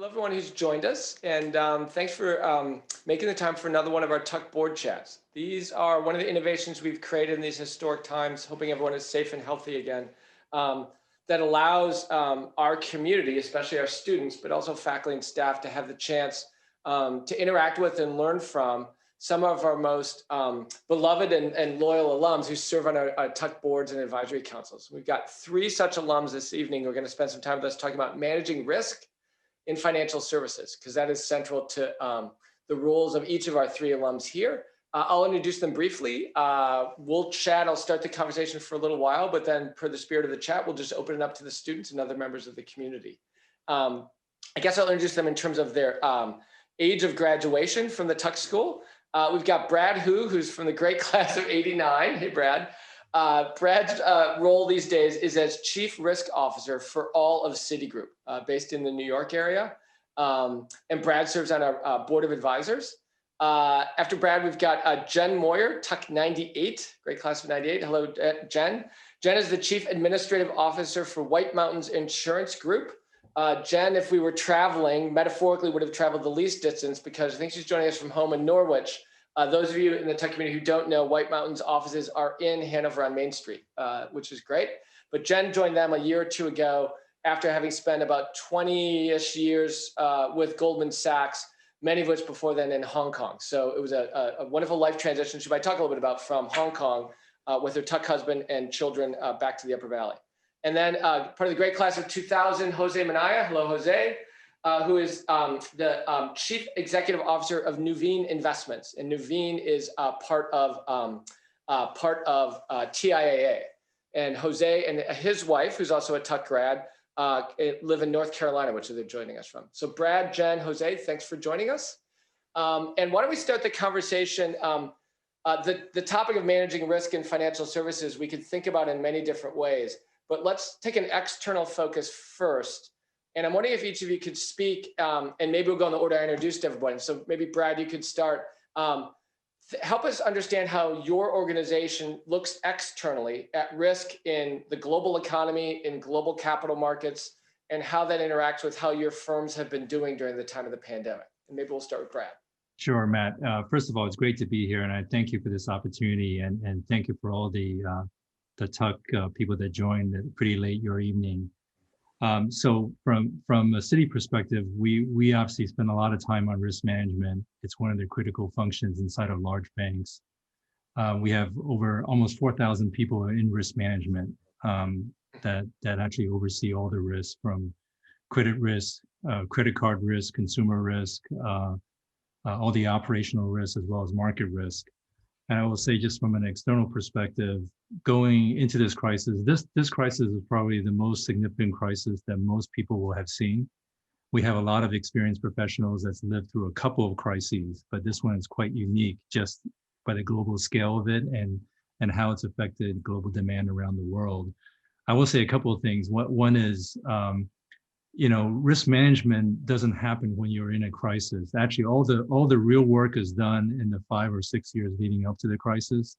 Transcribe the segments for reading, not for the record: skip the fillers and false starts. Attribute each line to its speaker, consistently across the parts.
Speaker 1: Hello, everyone who's joined us, and thanks for making the time for another one of our Tuck board chats. These are one of the innovations we've created in these historic times, hoping everyone is safe and healthy again, that allows our community, especially our students, but also faculty and staff, to have the chance to interact with and learn from some of our most beloved and loyal alums who serve on our Tuck boards and advisory councils. We've got 3 such alums this evening who are going to spend some time with us talking about managing risk in financial services, because that is central to the roles of each of our 3 alums here. I'll introduce them briefly. We'll chat. I'll start the conversation for a little while, but then per the spirit of the chat, we'll just open it up to the students and other members of the community. I guess I'll introduce them in terms of their age of graduation from the Tuck School. We've got Brad who's from the great class of '89. Hey, Brad. Brad's role these days is as Chief Risk Officer for all of Citigroup, based in the New York area. And Brad serves on our board of advisors. After Brad, we've got Jen Moyer T'98, great class of '98. Hello, Jen. Jen is the Chief Administrative Officer for White Mountains Insurance Group. Jen, if we were traveling, metaphorically would have traveled the least distance, because I think she's joining us from home in Norwich. Those of you in the Tuck community who don't know, White Mountains offices are in Hanover on Main Street, which is great. But Jen joined them a year or 2 ago after having spent about 20-ish years with Goldman Sachs, many of which before then in Hong Kong. So it was a wonderful life transition she might talk a little bit about from Hong Kong with her Tuck husband and children back to the Upper Valley. And then part of the great class of 2000, Jose Minaya. Hello, Jose. Who is the Chief Executive Officer of Nuveen Investments, and Nuveen is part of TIAA. And Jose and his wife, who's also a Tuck grad, live in North Carolina, which they're joining us from. So Brad, Jen, Jose, thanks for joining us. And why don't we start the conversation? The topic of managing risk in financial services we could think about in many different ways, but let's take an external focus first. And I'm wondering if each of you could speak, and maybe we'll go in the order I introduced everyone. So maybe Brad, you could start. Help us understand how your organization looks externally at risk in the global economy, in global capital markets, and how that interacts with how your firms have been doing during the time of the pandemic. And maybe we'll start with Brad.
Speaker 2: Sure, Matt. First of all, it's great to be here, and I thank you for this opportunity, and thank you for all the Tuck people that joined pretty late your evening. So from a city perspective, we obviously spend a lot of time on risk management. It's one of the critical functions inside of large banks. We have over almost 4,000 people in risk management that actually oversee all the risks, from credit risk, credit card risk, consumer risk, all the operational risks, as well as market risk. And I will say, just from an external perspective, going into this crisis, this crisis is probably the most significant crisis that most people will have seen. We have a lot of experienced professionals that's lived through a couple of crises, but this one is quite unique just by the global scale of it and how it's affected global demand around the world. I will say a couple of things. One is, risk management doesn't happen when you're in a crisis. Actually, all the real work is done in the 5 or 6 years leading up to the crisis.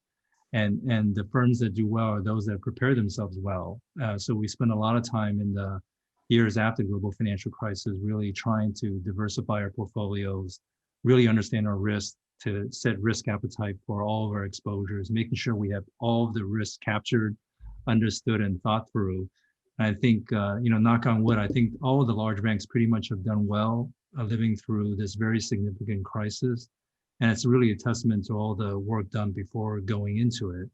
Speaker 2: And the firms that do well are those that prepare themselves well. So we spend a lot of time in the years after the global financial crisis really trying to diversify our portfolios, really understand our risk, to set risk appetite for all of our exposures, making sure we have all of the risks captured, understood, and thought through. I think, knock on wood, I think all of the large banks pretty much have done well living through this very significant crisis. And it's really a testament to all the work done before going into it.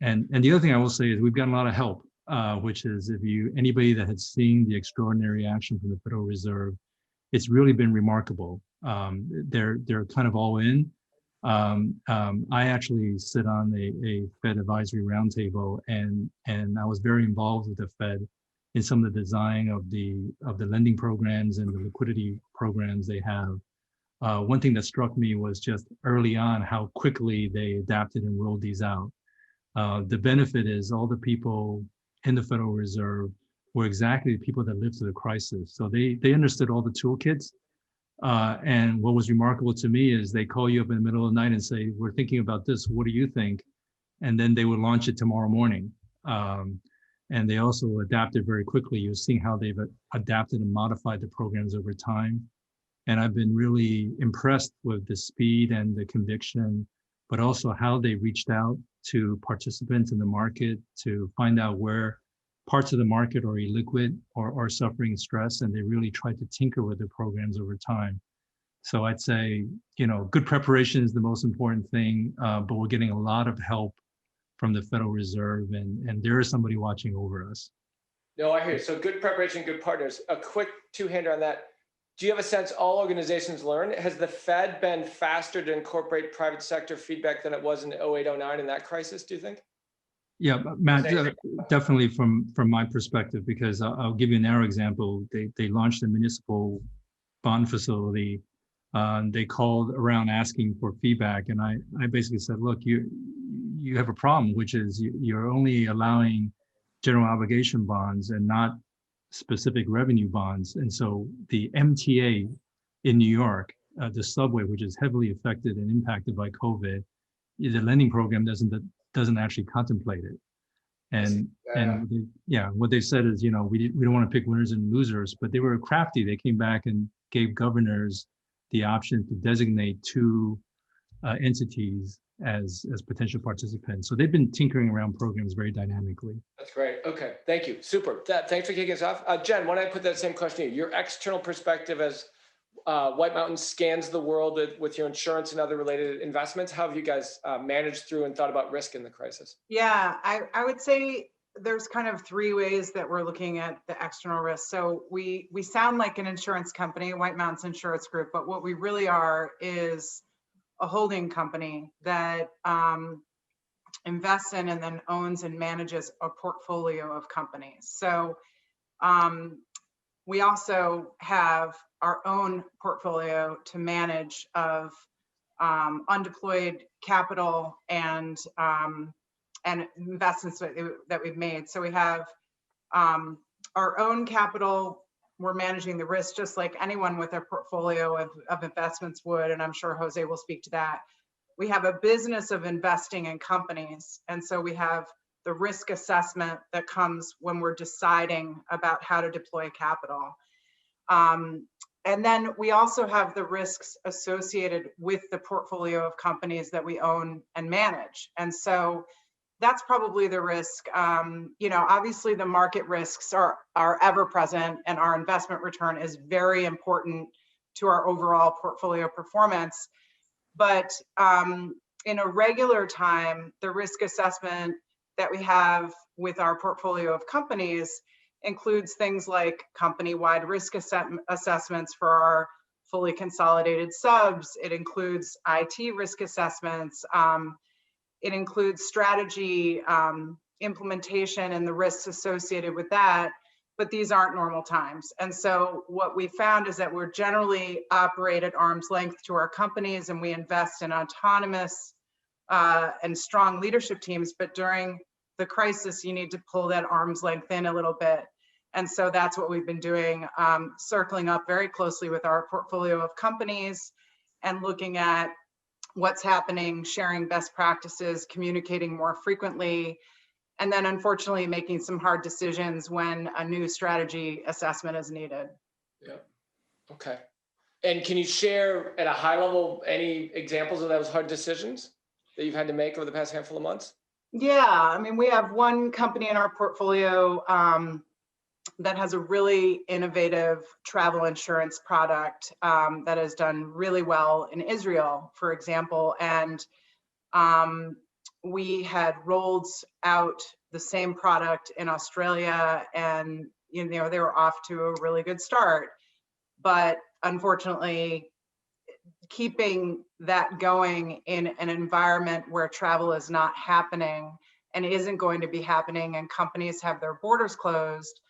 Speaker 2: And the other thing I will say is we've gotten a lot of help, which is anybody that had seen the extraordinary action from the Federal Reserve, it's really been remarkable. They're kind of all in. I actually sit on a Fed advisory roundtable, and I was very involved with the Fed in some of the design of the lending programs and the liquidity programs they have. One thing that struck me was just early on how quickly they adapted and rolled these out. The benefit is all the people in the Federal Reserve were exactly the people that lived through the crisis. So they understood all the toolkits. And what was remarkable to me is they call you up in the middle of the night and say, we're thinking about this, what do you think? And then they would launch it tomorrow morning. And they also adapted very quickly. You're seeing how they've adapted and modified the programs over time. And I've been really impressed with the speed and the conviction, but also how they reached out to participants in the market to find out where parts of the market are illiquid or suffering stress, and they really tried to tinker with the programs over time. So I'd say, good preparation is the most important thing, but we're getting a lot of help from the Federal Reserve, and there is somebody watching over us.
Speaker 1: No, I hear you. So good preparation, good partners. A quick two-hander on that. Do you have a sense all organizations learn? Has the Fed been faster to incorporate private sector feedback than it was in 08, 09 in that crisis, do you think?
Speaker 2: Yeah, Matt, definitely from my perspective, because I'll give you a narrow example. They launched a municipal bond facility. They called around asking for feedback, and I basically said, look, you have a problem, which is you're only allowing general obligation bonds and not specific revenue bonds. And so the MTA in New York, the subway, which is heavily affected and impacted by COVID, the lending program doesn't actually contemplate it. And what they said is, we don't want to pick winners and losers, but they were crafty. They came back and gave governors the option to designate two entities as potential participants. So they've been tinkering around programs very dynamically.
Speaker 1: That's great. Okay, thank you. Super. Thanks for kicking us off. Jen, why don't I put that same question to you? Your external perspective as White Mountain scans the world with your insurance and other related investments. How have you guys managed through and thought about risk in the crisis?
Speaker 3: Yeah, I would say there's kind of three ways that we're looking at the external risk. So we sound like an insurance company, White Mountains Insurance Group, but what we really are is a holding company that invests in and then owns and manages a portfolio of companies. So we also have our own portfolio to manage of undeployed capital and investments that we've made. So we have our own capital. We're managing the risk just like anyone with a portfolio of investments would, and I'm sure Jose will speak to that. We have a business of investing in companies, and so we have the risk assessment that comes when we're deciding about how to deploy capital. And then we also have the risks associated with the portfolio of companies that we own and manage. And so that's probably the risk. Obviously the market risks are ever present, and our investment return is very important to our overall portfolio performance. But in a regular time, the risk assessment that we have with our portfolio of companies includes things like company-wide risk assessments for our fully consolidated subs. It includes IT risk assessments. It includes strategy implementation and the risks associated with that, but these aren't normal times. And so what we found is that we're generally operate at arm's length to our companies, and we invest in autonomous and strong leadership teams, but during the crisis, you need to pull that arm's length in a little bit. And so that's what we've been doing, circling up very closely with our portfolio of companies and looking at what's happening, sharing best practices, communicating more frequently, and then unfortunately making some hard decisions when a new strategy assessment is needed.
Speaker 1: Yeah. Okay. And can you share at a high level any examples of those hard decisions that you've had to make over the past handful of months?
Speaker 3: Yeah, I mean, we have one company in our portfolio that has a really innovative travel insurance product that has done really well in Israel, for example. And we had rolled out the same product in Australia, and they were off to a really good start. But unfortunately, keeping that going in an environment where travel is not happening and isn't going to be happening, and companies have their borders closed,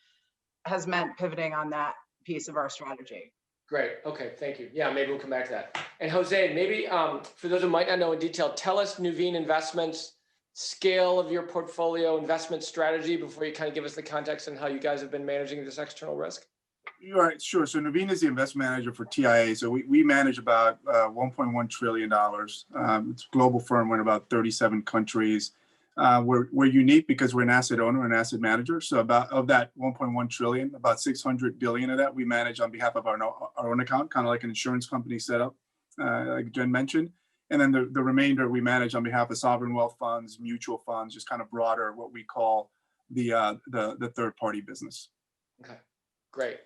Speaker 3: has meant pivoting on that piece of our strategy.
Speaker 1: Great. Okay. Thank you. Yeah, maybe we'll come back to that. And Jose, maybe for those who might not know in detail, tell us Nuveen Investments, scale of your portfolio, investment strategy before you kind of give us the context on how you guys have been managing this external risk.
Speaker 4: All right, sure. So Nuveen is the investment manager for TIA. So we manage about $1.1 trillion. It's a global firm. We're in about 37 countries. We're unique because we're an asset owner and asset manager. So about of that 1.1 trillion, about 600 billion of that we manage on behalf of our own account, kind of like an insurance company setup, like Jen mentioned. And then the remainder we manage on behalf of sovereign wealth funds, mutual funds, just kind of broader, what we call the third party business.
Speaker 1: Okay, great.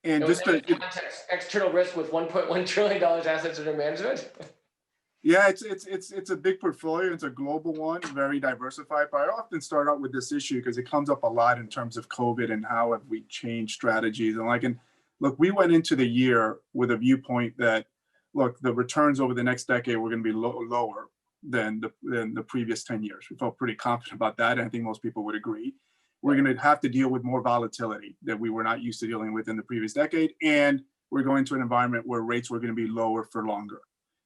Speaker 4: And just to
Speaker 1: context, external risk with $1.1 trillion assets under management.
Speaker 4: Yeah, it's a big portfolio. It's a global one, very diversified. But I often start out with this issue because it comes up a lot in terms of COVID and how have we changed strategies. And look, we went into the year with a viewpoint that, look, the returns over the next decade were going to be lower than the previous 10 years. We felt pretty confident about that. And I think most people would agree. We're going to have to deal with more volatility that we were not used to dealing with in the previous decade. And we're going to an environment where rates were going to be lower for longer.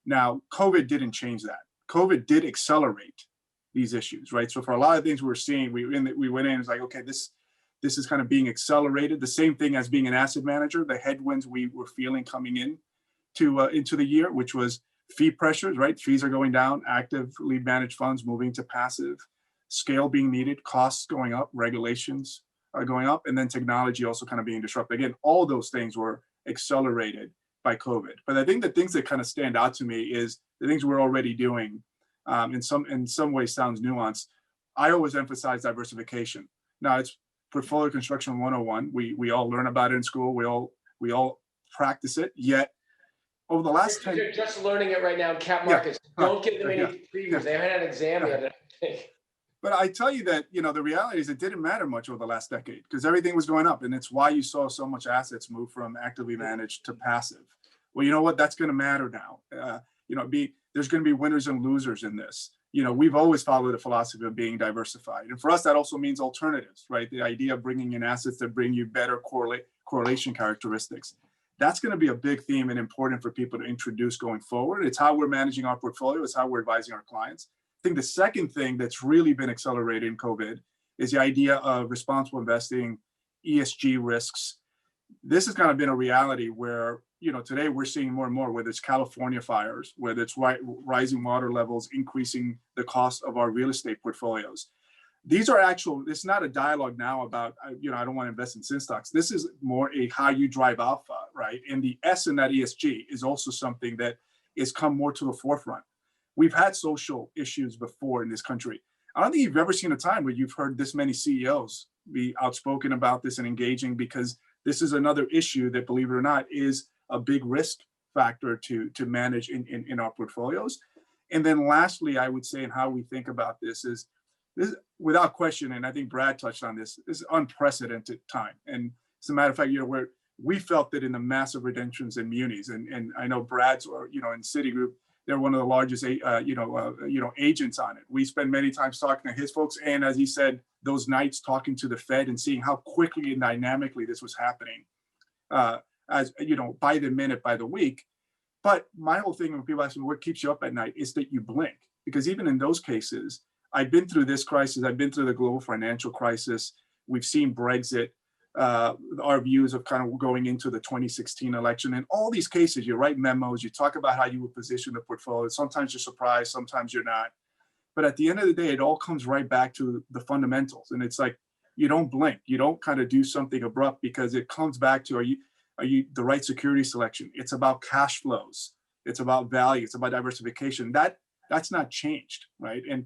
Speaker 4: Now, COVID didn't change that. COVID did accelerate these issues, right? So for a lot of things we're seeing, we went in, it's like, okay, this is kind of being accelerated. The same thing as being an asset manager, the headwinds we were feeling coming in into the year, which was fee pressures, right? Fees are going down, actively managed funds moving to passive, scale being needed, costs going up, regulations are going up, and then technology also kind of being disrupted. Again, all those things were accelerated by COVID. But I think the things that kind of stand out to me is the things we're already doing. In some ways sounds nuanced. I always emphasize diversification. Now it's portfolio construction 101. We all learn about it in school. We all practice it. Yet over the last 10
Speaker 1: You're just learning it right now in cap markets. Don't give them any previews. They haven't had an exam yet, I think.
Speaker 4: But I tell you that, the reality is it didn't matter much over the last decade because everything was going up. And it's why you saw so much assets move from actively managed to passive. Well, you know what? That's going to matter now. There's going to be winners and losers in this. We've always followed the philosophy of being diversified. And for us, that also means alternatives, right? The idea of bringing in assets that bring you better correlation characteristics. That's going to be a big theme and important for people to introduce going forward. It's how we're managing our portfolio. It's how we're advising our clients. I think the second thing that's really been accelerated in COVID is the idea of responsible investing, ESG risks. This has kind of been a reality where, today we're seeing more and more, whether it's California fires, whether it's rising water levels, increasing the cost of our real estate portfolios. These are it's not a dialogue now about, I don't want to invest in sin stocks. This is more how you drive alpha, right? And the S in that ESG is also something that has come more to the forefront. We've had social issues before in this country. I don't think you've ever seen a time where you've heard this many CEOs be outspoken about this and engaging, because this is another issue that, believe it or not, is a big risk factor to manage in our portfolios. And then lastly, I would say, and how we think about this is without question, and I think Brad touched on this is unprecedented time. And as a matter of fact, where we felt that in the massive redemptions in munis, and I know Brad's, or in Citigroup, they're one of the largest agents on it. We spend many times talking to his folks, and as he said, those nights talking to the Fed and seeing how quickly and dynamically this was happening, as by the minute, by the week. But my whole thing when people ask me what keeps you up at night is that you blink, because even in those cases, I've been through this crisis, I've been through the global financial crisis, we've seen Brexit, our views of kind of going into the 2016 election. In all these cases, you write memos, you talk about how you would position the portfolio. Sometimes you're surprised, sometimes you're not. But at the end of the day, it all comes right back to the fundamentals. And it's like, you don't blink, you don't kind of do something abrupt, because it comes back to, are you the right security selection? It's about cash flows. It's about value. It's about diversification. That's not changed, right? And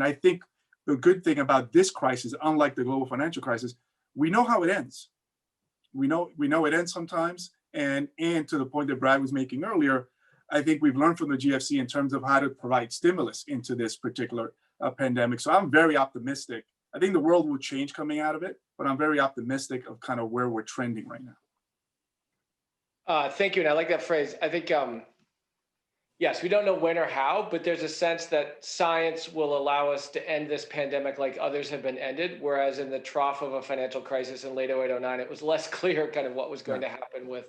Speaker 4: I think the good thing about this crisis, unlike the global financial crisis, we know how it ends. We know it ends sometimes. And to the point that Brad was making earlier, I think we've learned from the GFC in terms of how to provide stimulus into this particular pandemic. So I'm very optimistic. I think the world will change coming out of it, but I'm very optimistic of kind of where we're trending right now.
Speaker 1: Thank you. And I like that phrase. I think, yes, we don't know when or how, but there's a sense that science will allow us to end this pandemic like others have been ended. Whereas in the trough of a financial crisis in late 08, 09, it was less clear kind of what was going to happen with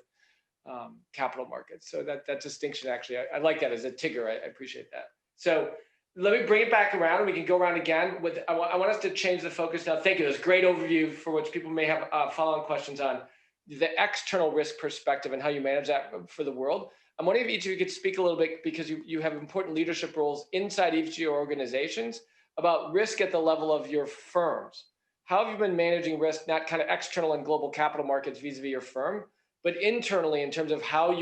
Speaker 1: capital markets. So that distinction, actually, I like that as a Tigger. I appreciate that. So let me bring it back around, and we can go around again. I want us to change the focus now. Thank you. It was a great overview for which people may have follow-on questions on the external risk perspective and how you manage that for the world. I'm wondering if each of you could speak a little bit, because you have important leadership roles inside each of your organizations, about risk at the level of your firms. How have you been managing risk, not kind of external and global capital markets vis-a-vis your firm, but internally in terms of how's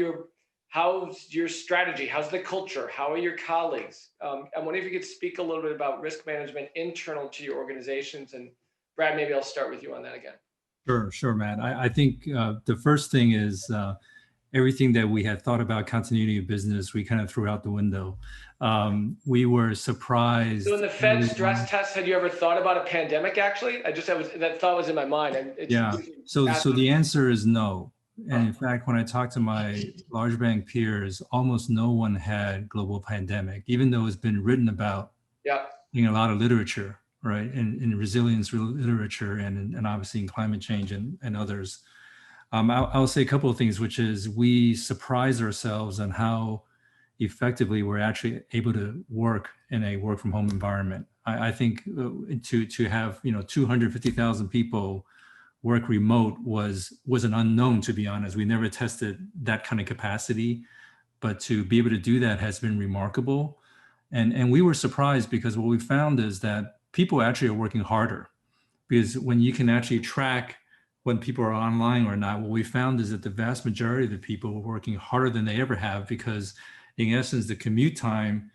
Speaker 1: your strategy, how's the culture, how are your colleagues? I wonder if you could speak a little bit about risk management internal to your organizations. And Brad, maybe I'll start with you on that again.
Speaker 2: Sure, Matt. I think the first thing is everything that we had thought about continuity of business, we kind of threw out the window. We were surprised.
Speaker 1: So in the Fed stress test, had you ever thought about a pandemic? Actually, that thought was in my mind. And
Speaker 2: yeah. So the answer is no. And in fact, when I talked to my large bank peers, almost no one had global pandemic, even though it's been written about in a lot of literature, right? In resilience literature and obviously in climate change and others. I'll say a couple of things, which is we surprise ourselves on how effectively we're actually able to work in a work from home environment. I think to have 250,000 people work remote was an unknown, to be honest. We never tested that kind of capacity, but to be able to do that has been remarkable. And we were surprised because what we found is that people actually are working harder, because when you can actually track when people are online or not, what we found is that the vast majority of the people were working harder than they ever have, because in essence, the commute time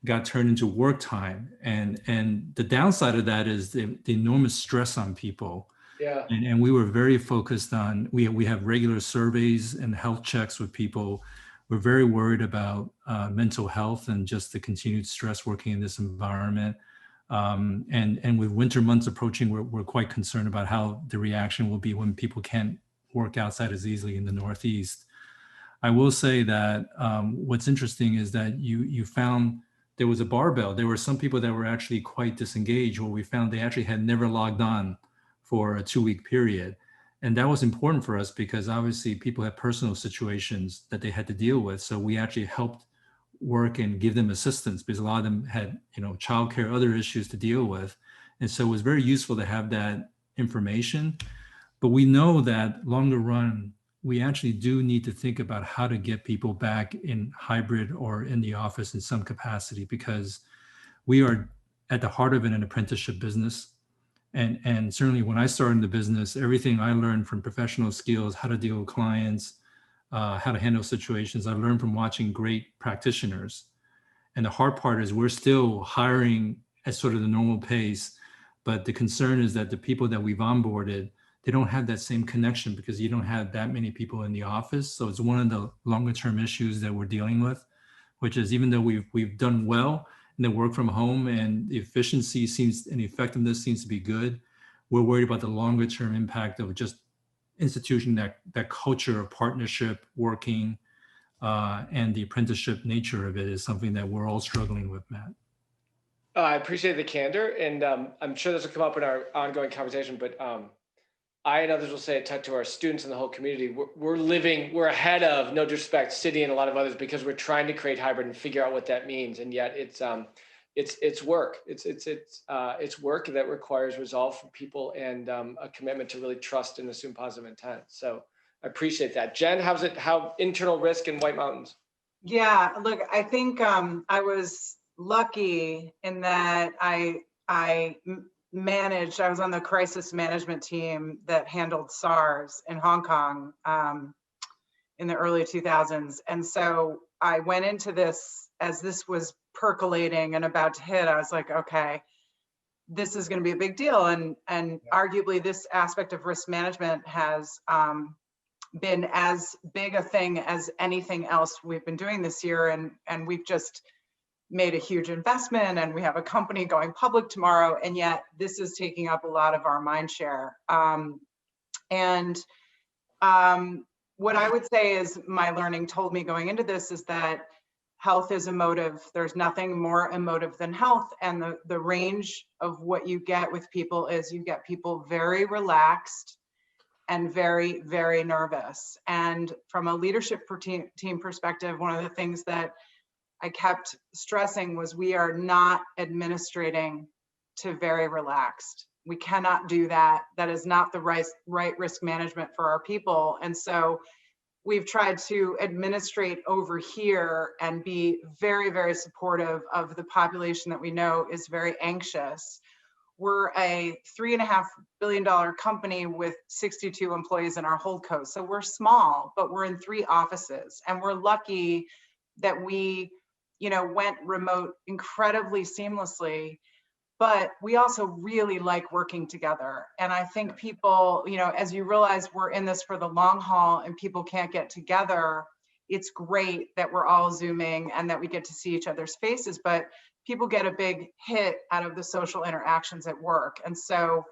Speaker 2: got turned into work time. And the downside of that is the enormous stress on people.
Speaker 1: Yeah.
Speaker 2: And we were very focused on, we have regular surveys and health checks with people. We're very worried about mental health and just the continued stress working in this environment. And with winter months approaching, we're quite concerned about how the reaction will be when people can't work outside as easily in the Northeast. I will say that what's interesting is that you found there was a barbell. There were some people that were actually quite disengaged, where we found they actually had never logged on for a 2-week period. And that was important for us because obviously people had personal situations that they had to deal with. So we actually helped work and give them assistance, because a lot of them had, childcare, other issues to deal with. And so it was very useful to have that information. But we know that longer run, we actually do need to think about how to get people back in hybrid or in the office in some capacity, because we are at the heart of it, an apprenticeship business. And certainly when I started in the business, everything I learned from professional skills, how to deal with clients, how to handle situations, I learned from watching great practitioners. And the hard part is we're still hiring at sort of the normal pace, but the concern is that the people that we've onboarded, they don't have that same connection because you don't have that many people in the office. So it's one of the longer term issues that we're dealing with, which is even though we've done well in the work from home and the efficiency and effectiveness seems to be good, we're worried about the longer term impact of just instituting that culture of partnership, working, and the apprenticeship nature of it is something that we're all struggling with, Matt.
Speaker 1: I appreciate the candor, and I'm sure this will come up in our ongoing conversation, but I and others will say it to our students and the whole community. We're ahead of, no disrespect, Citi and a lot of others, because we're trying to create hybrid and figure out what that means. And yet it's work. It's work that requires resolve from people and a commitment to really trust and assume positive intent. So I appreciate that. Jen, how internal risk in White Mountains?
Speaker 3: Yeah, look, I think I was lucky in that I was on the crisis management team that handled SARS in Hong Kong in the early 2000s. And so I went into this as this was percolating and about to hit. I was like, okay, this is going to be a big deal. And arguably this aspect of risk management has been as big a thing as anything else we've been doing this year. And we've just made a huge investment and we have a company going public tomorrow. And yet this is taking up a lot of our mind share. What I would say is my learning told me going into this is that health is emotive. There's nothing more emotive than health. And the range of what you get with people is you get people very relaxed and very, very nervous. And from a leadership team perspective, one of the things that I kept stressing was we are not administrating to very relaxed. We cannot do that. That is not the right risk management for our people. And so we've tried to administrate over here and be very, very supportive of the population that we know is very anxious. We're a $3.5 billion company with 62 employees in our holdco. So we're small, but we're in 3 offices, and we're lucky that we, went remote incredibly seamlessly. But we also really like working together. And I think people, as you realize we're in this for the long haul and people can't get together, it's great that we're all Zooming and that we get to see each other's faces, but people get a big hit out of the social interactions at work. And so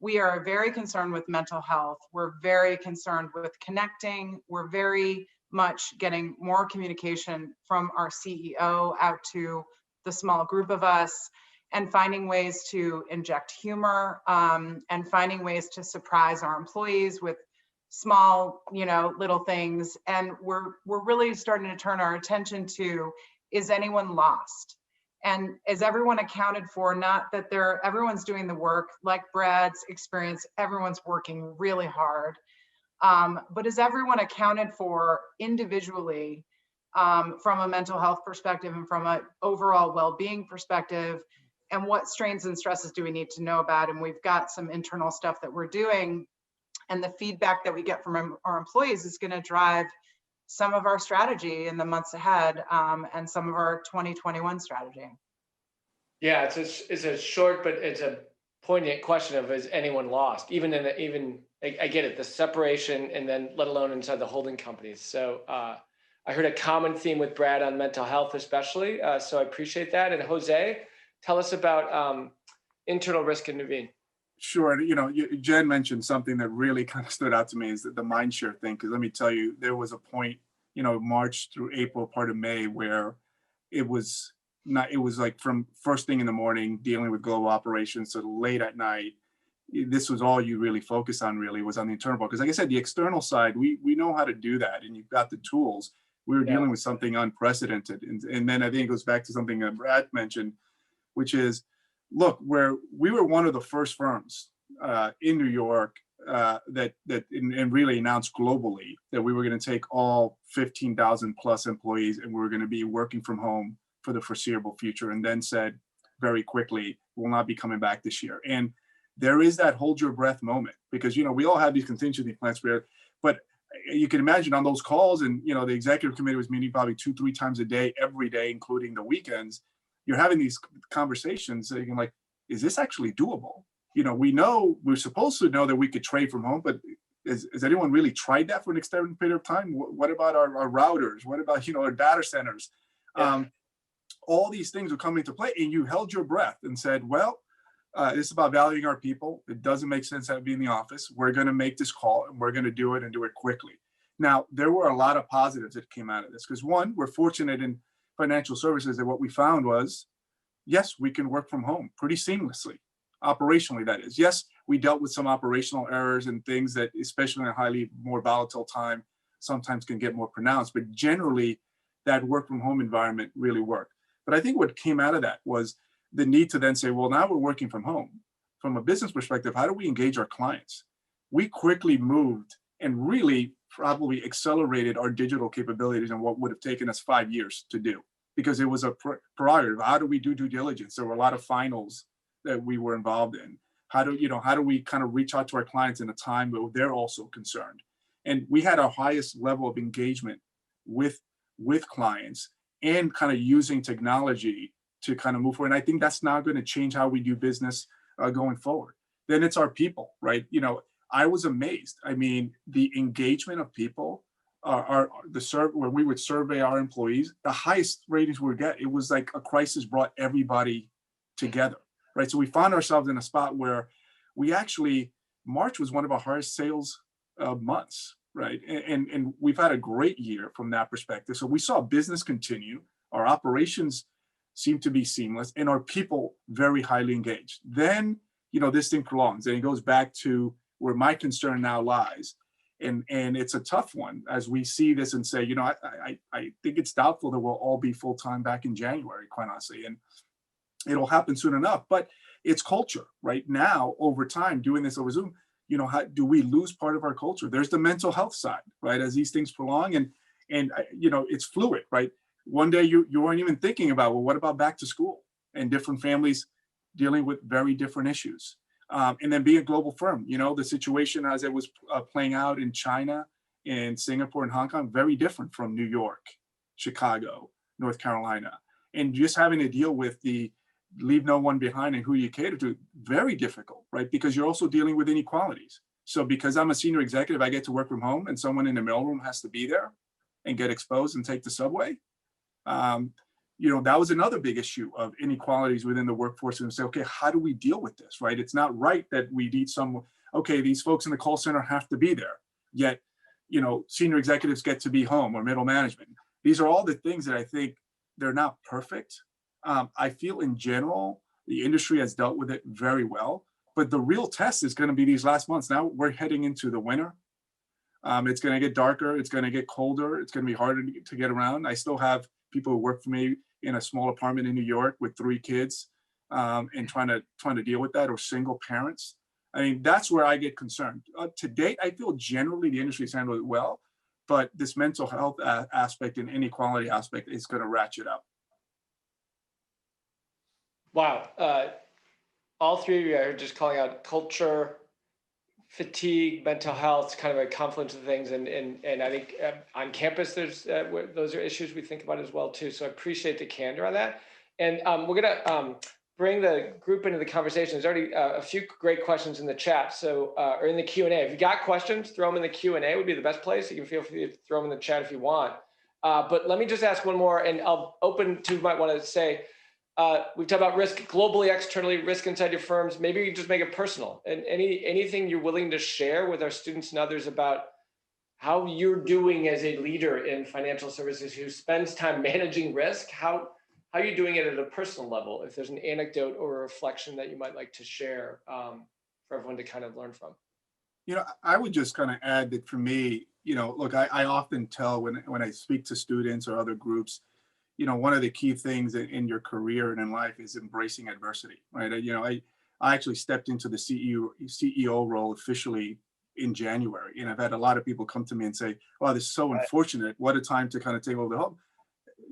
Speaker 3: we are very concerned with mental health. We're very concerned with connecting. We're very much getting more communication from our CEO out to the small group of us, and finding ways to inject humor, and finding ways to surprise our employees with small, little things. And we're really starting to turn our attention to, is anyone lost? And is everyone accounted for? Not that everyone's doing the work, like Brad's experience, everyone's working really hard. But is everyone accounted for individually, from a mental health perspective and from an overall well-being perspective? And what strains and stresses do we need to know about? And we've got some internal stuff that we're doing, and the feedback that we get from our employees is going to drive some of our strategy in the months ahead, and some of our 2021 strategy.
Speaker 1: Yeah, it's a short, but it's a poignant question of, is anyone lost? I get it, the separation, and then let alone inside the holding companies. So I heard a common theme with Brad on mental health, especially. So I appreciate that. And Jose, tell us about internal risk in Nuveen.
Speaker 4: Sure. Jen mentioned something that really kind of stood out to me, is that the mind share thing. Because let me tell you, there was a point, March through April, part of May, where it was like from first thing in the morning dealing with global operations to late at night. This was all you really focus on, really, was on the internal part. Because like I said, the external side, we know how to do that, and you've got the tools. We were dealing with something unprecedented. And then I think it goes back to something that Brad mentioned, which is, look, where we were one of the first firms in New York and really announced globally that we were going to take all 15,000 plus employees and we were going to be working from home for the foreseeable future, and then said very quickly, we'll not be coming back this year. And there is that hold your breath moment, because we all have these contingency plans for it, but you can imagine on those calls, and the executive committee was meeting probably 2-3 times a day, every day, including the weekends. You're having these conversations and you're like, is this actually doable? We know, we're supposed to know that we could trade from home, but has anyone really tried that for an extended period of time? What about our routers? What about, our data centers? Yeah. All these things are coming into play, and you held your breath and said, well, it's about valuing our people. It doesn't make sense to be in the office. We're going to make this call, and we're going to do it, and do it quickly. Now, there were a lot of positives that came out of this, because one, we're fortunate in financial services that what we found was, yes, we can work from home pretty seamlessly, operationally, that is. Yes, we dealt with some operational errors and things that, especially in a highly more volatile time, sometimes can get more pronounced, but generally that work from home environment really worked. But I think what came out of that was the need to then say, well, now we're working from home. From a business perspective, how do we engage our clients? We quickly moved and really probably accelerated our digital capabilities in what would have taken us 5 years to do, because it was a prerogative. How do we do due diligence? There were a lot of finals that we were involved in. How do we kind of reach out to our clients in a time where they're also concerned? And we had our highest level of engagement with clients, and kind of using technology to kind of move forward. And I think that's now going to change how we do business going forward. Then it's our people, right? I was amazed. I mean, the engagement of people, when we would survey our employees, the highest ratings we would get, it was like a crisis brought everybody together, right? So we found ourselves in a spot where March was one of our highest sales months, right? And we've had a great year from that perspective. So we saw business continue, our operations seem to be seamless, and our people very highly engaged. Then, this thing prolongs, and it goes back to where my concern now lies. And it's a tough one as we see this and say, I think it's doubtful that we'll all be full-time back in January, quite honestly. And it'll happen soon enough, but it's culture right now over time, doing this over Zoom. how do we lose part of our culture? There's the mental health side, right? As these things prolong, and it's fluid, right? One day you weren't even thinking about, well, what about back to school, and different families dealing with very different issues. And then being a global firm, the situation as it was playing out in China, in Singapore, and Hong Kong, very different from New York, Chicago, North Carolina. And just having to deal with the leave no one behind and who you cater to, very difficult, right? Because you're also dealing with inequalities. So because I'm a senior executive, I get to work from home, and someone in the mailroom has to be there and get exposed and take the subway. That was another big issue of inequalities within the workforce, and say, okay, how do we deal with this, right? It's not right that we need okay, these folks in the call center have to be there, yet, senior executives get to be home, or middle management. These are all the things that I think they're not perfect. I feel in general, the industry has dealt with it very well, but the real test is going to be these last months. Now we're heading into the winter. It's going to get darker. It's going to get colder. It's going to be harder to get around. I still have people who work for me in a small apartment in New York with 3 kids, and trying to deal with that, or single parents. I mean, that's where I get concerned. To date, I feel generally the industry's handled it well, but this mental health aspect and inequality aspect is going to ratchet up.
Speaker 1: Wow. All three of you are just calling out culture, fatigue, mental health, kind of a confluence of things. And I think on campus, those are issues we think about as well, too. So I appreciate the candor on that. And we're going to bring the group into the conversation. There's already a few great questions in the chat, or in the Q&A. If you got questions, throw them in the Q&A would be the best place. You can feel free to throw them in the chat if you want. But let me just ask one more, and I'll open to who might want to say, we've talked about risk globally, externally, risk inside your firms. Maybe you just make it personal. And anything you're willing to share with our students and others about how you're doing as a leader in financial services who spends time managing risk, how are you doing it at a personal level? If there's an anecdote or a reflection that you might like to share for everyone to kind of learn from.
Speaker 4: I would just kind of add that for me, look, I often tell when I speak to students or other groups, one of the key things in your career and in life is embracing adversity, right? I actually stepped into the CEO role officially in January, and I've had a lot of people come to me and say, "Wow, this is so unfortunate. What a time to kind of take over the helm."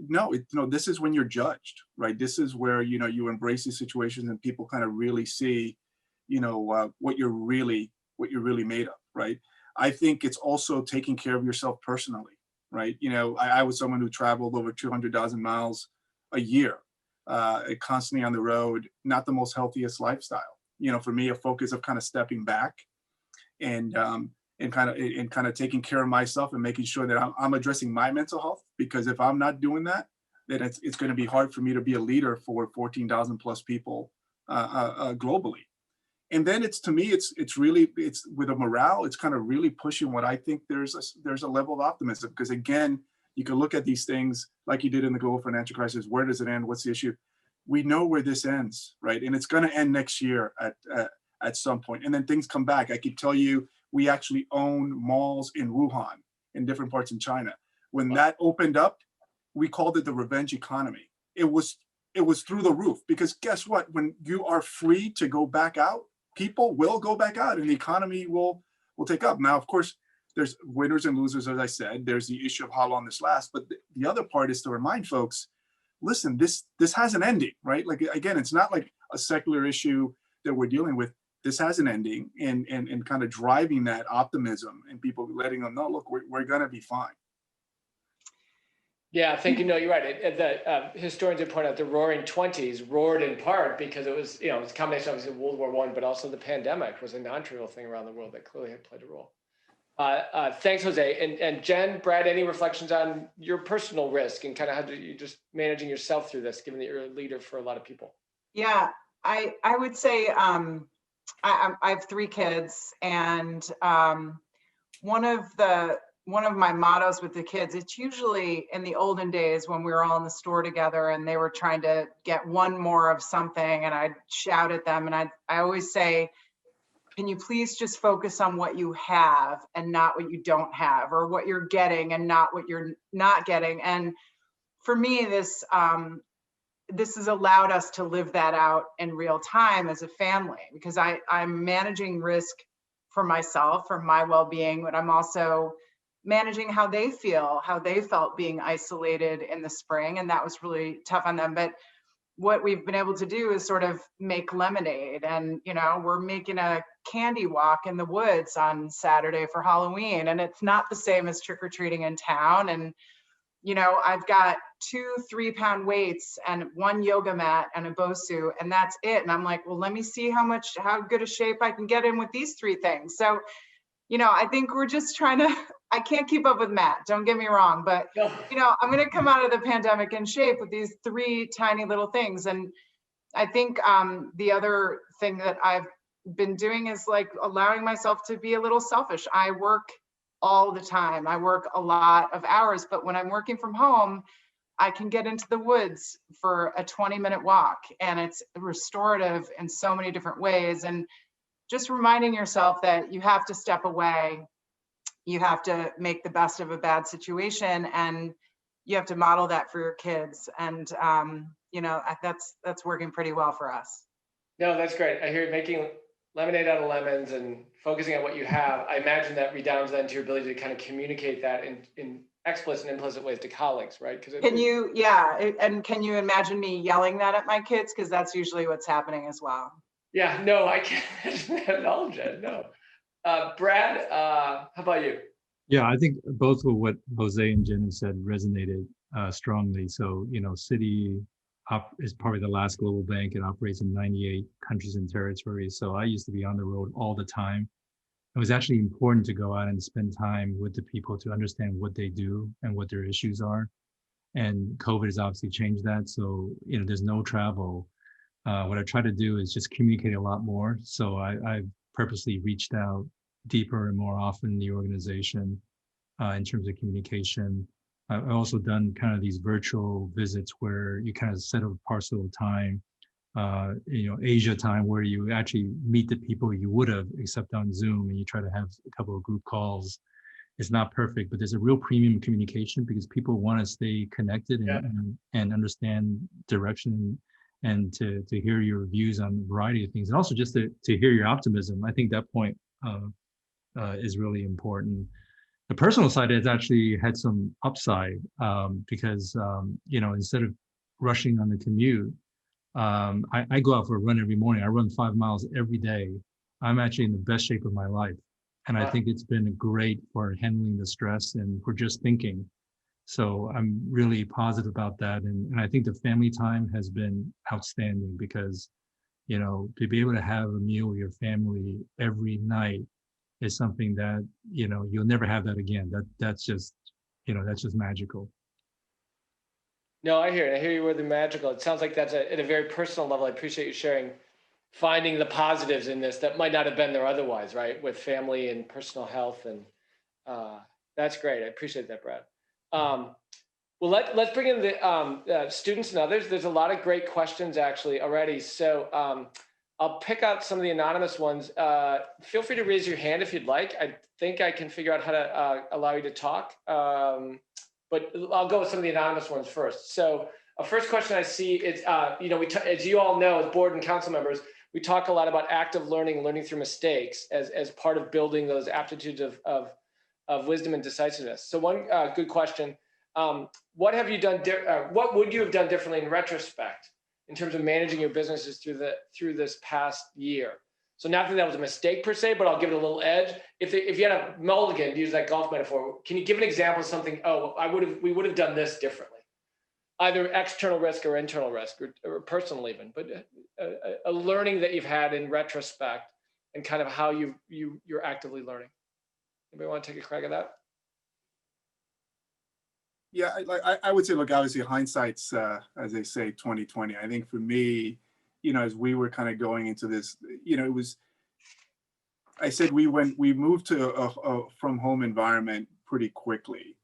Speaker 4: No, this is when you're judged, right? This is where you embrace these situations and people kind of really see, what you're really made of, right? I think it's also taking care of yourself personally. Right. I was someone who traveled over 200,000 miles a year, constantly on the road, not the most healthiest lifestyle. For me, a focus of kind of stepping back and kind of taking care of myself and making sure that I'm addressing my mental health, because if I'm not doing that, then it's going to be hard for me to be a leader for 14,000 plus people globally. And then it's really with a morale, it's kind of really pushing what I think there's a level of optimism, because again, you can look at these things like you did in the global financial crisis. Where does it end? What's the issue? We know where this ends, right? And it's going to end next year at some point. And then things come back. I could tell you, we actually own malls in Wuhan, in different parts in China. When that opened up, we called it the revenge economy. It was through the roof, because guess what? When you are free to go back out, people will go back out and the economy will take up. Now, of course, there's winners and losers, as I said. There's the issue of how long this lasts. But the other part is to remind folks, listen, this has an ending, right? Like, again, it's not like a secular issue that we're dealing with. This has an ending, and kind of driving that optimism and people letting them know, look, we're going to be fine.
Speaker 1: Yeah, I think, you're right. The historians have pointed out the Roaring '20s roared in part because it was, it's a combination obviously of World War I, but also the pandemic was a non-trivial thing around the world that clearly had played a role. Thanks, Jose. And Jen, Brad, any reflections on your personal risk and kind of how you just managing yourself through this, given that you're a leader for a lot of people?
Speaker 3: Yeah, I would say I have 3 kids, and one of my mottos with the kids, it's usually in the olden days when we were all in the store together and they were trying to get one more of something, and I'd shout at them, and I always say, can you please just focus on what you have and not what you don't have, or what you're getting and not what you're not getting. And for me, this has allowed us to live that out in real time as a family, because I'm managing risk for myself, for my well-being, but I'm also managing how they feel, how they felt being isolated in the spring. And that was really tough on them. But what we've been able to do is sort of make lemonade, and we're making a candy walk in the woods on Saturday for Halloween, and it's not the same as trick-or-treating in town. And I've got 2 3-pound weights and 1 yoga mat and a Bosu, and that's it. And I'm like, well, let me see how good a shape I can get in with these 3 things. So I think we're just trying to, I can't keep up with Matt, don't get me wrong, but I'm going to come out of the pandemic in shape with these 3 tiny little things. And I think the other thing that I've been doing is like allowing myself to be a little selfish. I work all the time. I work a lot of hours, but when I'm working from home, I can get into the woods for a 20-minute walk, and it's restorative in so many different ways. And just reminding yourself that you have to step away, you have to make the best of a bad situation, and you have to model that for your kids. And that's working pretty well for us.
Speaker 1: No, that's great. I hear you making lemonade out of lemons and focusing on what you have. I imagine that redounds then to your ability to kind of communicate that in explicit and implicit ways to colleagues, right?
Speaker 3: Can you imagine me yelling that at my kids? Because that's usually what's happening as well.
Speaker 1: Yeah, no, I can't imagine that at all, Jen. No. Brad, how about you?
Speaker 2: Yeah, I think both of what Jose and Jen have said resonated strongly. So, Citi is probably the last global bank. It operates in 98 countries and territories. So I used to be on the road all the time. It was actually important to go out and spend time with the people to understand what they do and what their issues are. And COVID has obviously changed that. So, there's no travel. What I try to do is just communicate a lot more. So I've purposely reached out deeper and more often in the organization in terms of communication. I've also done kind of these virtual visits where you kind of set up a parcel of time, Asia time, where you actually meet the people you would have except on Zoom, and you try to have a couple of group calls. It's not perfect, but there's a real premium communication because people want to stay connected and understand direction and to hear your views on a variety of things, and also just to hear your optimism. I think that point is really important. The personal side has actually had some upside because instead of rushing on the commute, I go out for a run every morning. I run 5 miles every day. I'm actually in the best shape of my life, and I think it's been great for handling the stress and for just thinking. So I'm really positive about that. And I think the family time has been outstanding because, to be able to have a meal with your family every night is something that, you'll never have that again. That's just magical.
Speaker 1: No, I hear it. I hear you with the magical. It sounds like that's at a very personal level. I appreciate you sharing, finding the positives in this that might not have been there otherwise, right? With family and personal health. And that's great. I appreciate that, Brad. Well, let's bring in the students and others. There's a lot of great questions actually already. So I'll pick out some of the anonymous ones. Feel free to raise your hand if you'd like. I think I can figure out how to allow you to talk. But I'll go with some of the anonymous ones first. So a first question I see is, as you all know, as board and council members, we talk a lot about active learning through mistakes as part of building those aptitudes of wisdom and decisiveness. So one good question. What have you done? What would you have done differently in retrospect in terms of managing your businesses through this past year? So not that was a mistake per se, but I'll give it a little edge. If you had a mulligan, to use that golf metaphor, can you give an example of something? Oh, we would have done this differently, either external risk or internal risk or personal even, but a learning that you've had in retrospect and kind of how you're actively learning. Anybody want to take a crack at that?
Speaker 4: Yeah, I would say, look, obviously hindsight's, as they say, 2020. I think for me, as we were kind of going into this, it was, I said we moved to a from home environment pretty quickly.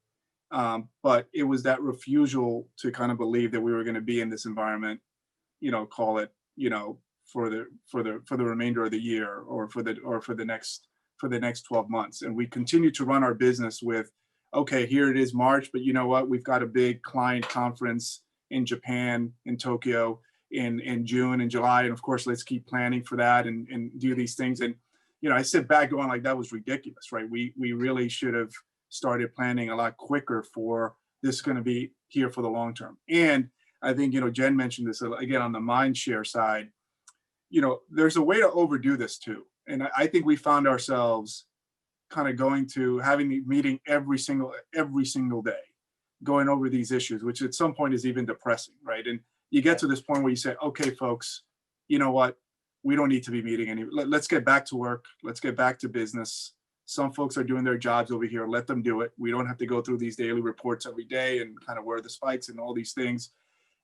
Speaker 4: But it was that refusal to kind of believe that we were going to be in this environment, call it, for the remainder of the year or for the next 12 months. And we continued to run our business with, okay, here it is March, but you know what? We've got a big client conference in Japan, in Tokyo, in June and July. And of course, let's keep planning for that and do these things. And, I sit back going like, that was ridiculous, right? We really should have started planning a lot quicker for this is going to be here for the long term. And I think, Jen mentioned this again on the mind share side, there's a way to overdo this too. And I think we found ourselves kind of going to having a meeting every single day, going over these issues, which at some point is even depressing, right? And you get to this point where you say, okay, folks, you know what? We don't need to be meeting anymore. Let's get back to work. Let's get back to business. Some folks are doing their jobs over here. Let them do it. We don't have to go through these daily reports every day and kind of where the spikes and all these things.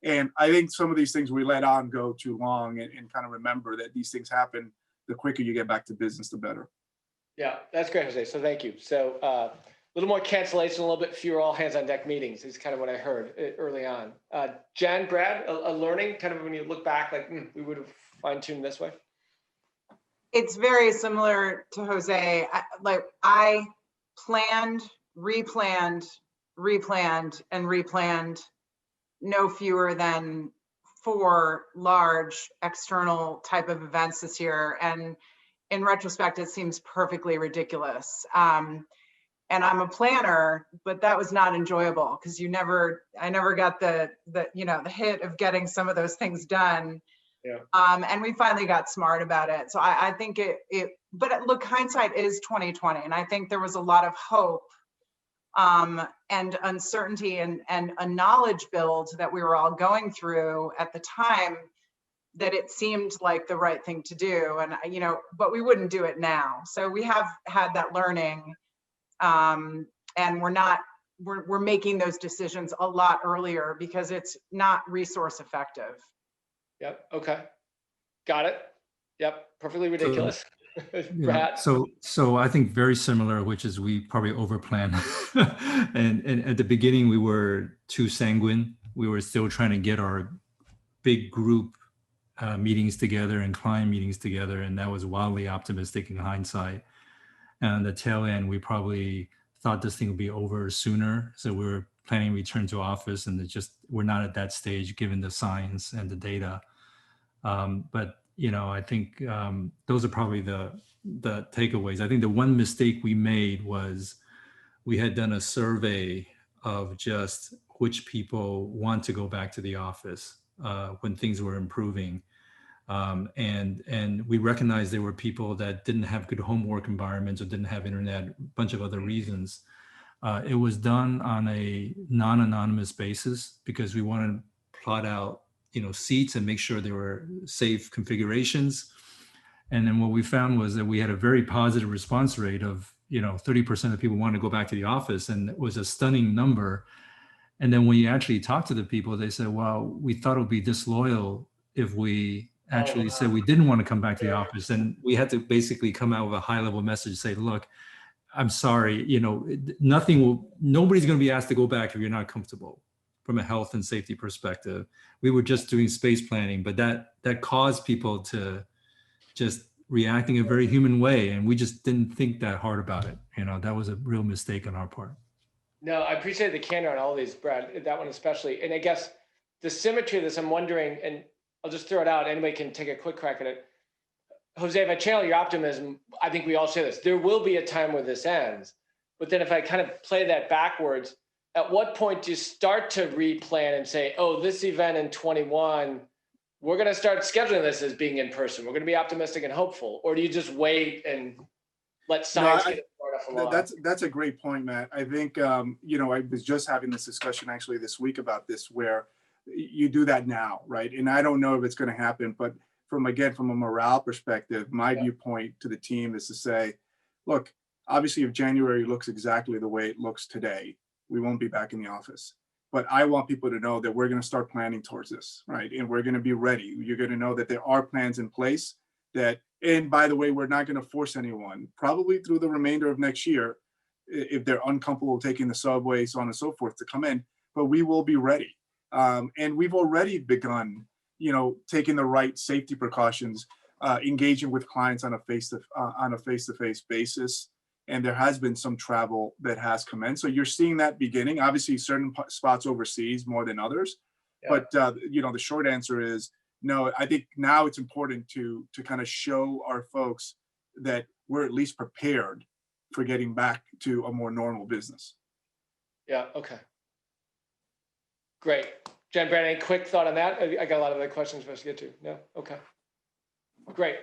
Speaker 4: And I think some of these things we let on go too long and kind of remember that these things happen. The quicker you get back to business, the better.
Speaker 1: Yeah, that's great, Jose. So thank you. So a little more cancellation, a little bit fewer all hands on deck meetings is kind of what I heard early on. Jen, Brad, a learning kind of when you look back, like we would have fine tuned this way.
Speaker 3: It's very similar to Jose. I planned, replanned, and replanned no fewer than 4 large external type of events this year. And in retrospect, it seems perfectly ridiculous. And I'm a planner, but that was not enjoyable because I never got the hit of getting some of those things done.
Speaker 1: Yeah.
Speaker 3: And we finally got smart about it. So I think but look, hindsight is 2020. And I think there was a lot of hope and uncertainty and a knowledge build that we were all going through at the time that it seemed like the right thing to do. And, but we wouldn't do it now. So we have had that learning and we're making those decisions a lot earlier because it's not resource effective.
Speaker 1: Yep. Okay. Got it. Yep. Perfectly ridiculous.
Speaker 2: Yeah, so I think very similar, which is we probably overplanned. and at the beginning, we were too sanguine. We were still trying to get our big group meetings together and client meetings together. And that was wildly optimistic in hindsight. And the tail end, we probably thought this thing would be over sooner. So we were planning return to office and we're not at that stage given the science and the data. But I think those are probably the takeaways. I think the one mistake we made was we had done a survey of just which people want to go back to the office when things were improving. And we recognized there were people that didn't have good homework environments or didn't have internet, a bunch of other reasons. It was done on a non-anonymous basis because we wanted to plot out seats and make sure there were safe configurations. And then what we found was that we had a very positive response rate of 30% of people wanted to go back to the office, and it was a stunning number. And then when you actually talk to the people, they said, well, we thought it would be disloyal if we actually said we didn't want to come back to the office. And we had to basically come out with a high level message, say, look, I'm sorry, nobody's going to be asked to go back if you're not comfortable from a health and safety perspective. We were just doing space planning, but that caused people to just react in a very human way. And we just didn't think that hard about it. That was a real mistake on our part.
Speaker 1: No, I appreciate the candor on all these, Brad, that one especially. And I guess the symmetry of this, I'm wondering, and I'll just throw it out, anybody can take a quick crack at it. Jose, if I channel your optimism, I think we all share this. There will be a time where this ends. But then if I kind of play that backwards, at what point do you start to replan and say, oh, this event in 21, we're going to start scheduling this as being in person. We're going to be optimistic and hopeful. Or do you just wait and let science get far enough along?
Speaker 4: That's a great point, Matt. I think, I was just having this discussion actually this week about this, where you do that now, right? And I don't know if it's going to happen, but from a morale perspective, my viewpoint to the team is to say, look, obviously if January looks exactly the way it looks today, we won't be back in the office. But I want people to know that we're going to start planning towards this, right? And we're going to be ready. You're going to know that there are plans in place and by the way, we're not going to force anyone, probably through the remainder of next year, if they're uncomfortable taking the subway, so on and so forth, to come in, but we will be ready. And we've already begun, taking the right safety precautions, engaging with clients on a face-to-face basis. And there has been some travel that has commenced. So you're seeing that beginning, obviously certain spots overseas more than others. Yeah. But, the short answer is no. I think now it's important to kind of show our folks that we're at least prepared for getting back to a more normal business.
Speaker 1: Yeah, okay. Great. Jen, Brandon, any quick thought on that? I got a lot of other questions for us to get to. No? Okay. Great.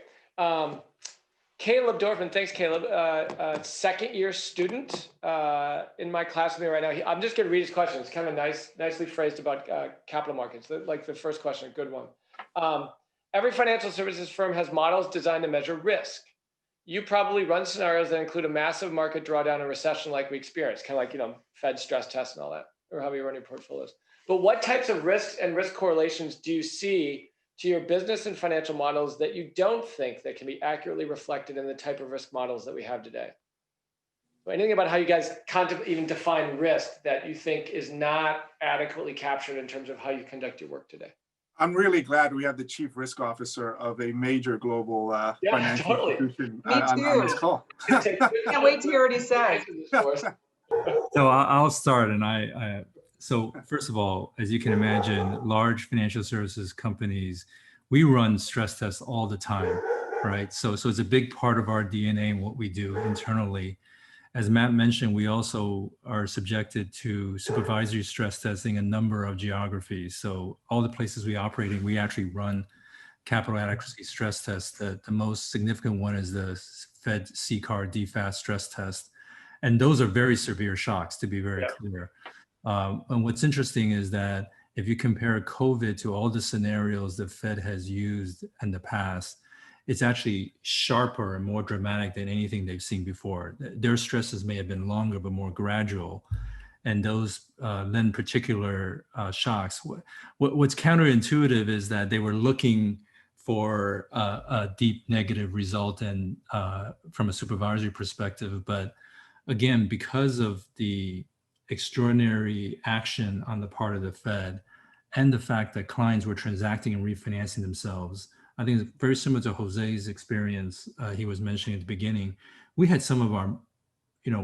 Speaker 1: Caleb Dorfman, thanks, Caleb. Second year student in my class with me right now. I'm just going to read his question. It's kind of nicely phrased about capital markets. Like the first question, a good one. Every financial services firm has models designed to measure risk. You probably run scenarios that include a massive market drawdown and recession like we experienced, kind of like, Fed stress tests and all that, or how you run your portfolios. But what types of risks and risk correlations do you see to your business and financial models that you don't think that can be accurately reflected in the type of risk models that we have today? So anything about how you guys even define risk that you think is not adequately captured in terms of how you conduct your work today?
Speaker 4: I'm really glad we have the chief risk officer of a major global financial institution on this call.
Speaker 3: Can't wait to hear what he says.
Speaker 2: So I'll start, and so first of all, as you can imagine, large financial services companies, we run stress tests all the time, right? So it's a big part of our DNA and what we do internally. As Matt mentioned, we also are subjected to supervisory stress testing a number of geographies. So all the places we operate in, we actually run capital adequacy stress tests. The most significant one is the Fed CCAR DFAST stress test. And those are very severe shocks, to be very clear. And what's interesting is that if you compare COVID to all the scenarios the Fed has used in the past, it's actually sharper and more dramatic than anything they've seen before. Their stresses may have been longer, but more gradual. And those then particular shocks, what's counterintuitive is that they were looking for a deep negative result and from a supervisory perspective. But again, because of the extraordinary action on the part of the Fed and the fact that clients were transacting and refinancing themselves, I think it's very similar to Jose's experience he was mentioning at the beginning. We had some of our,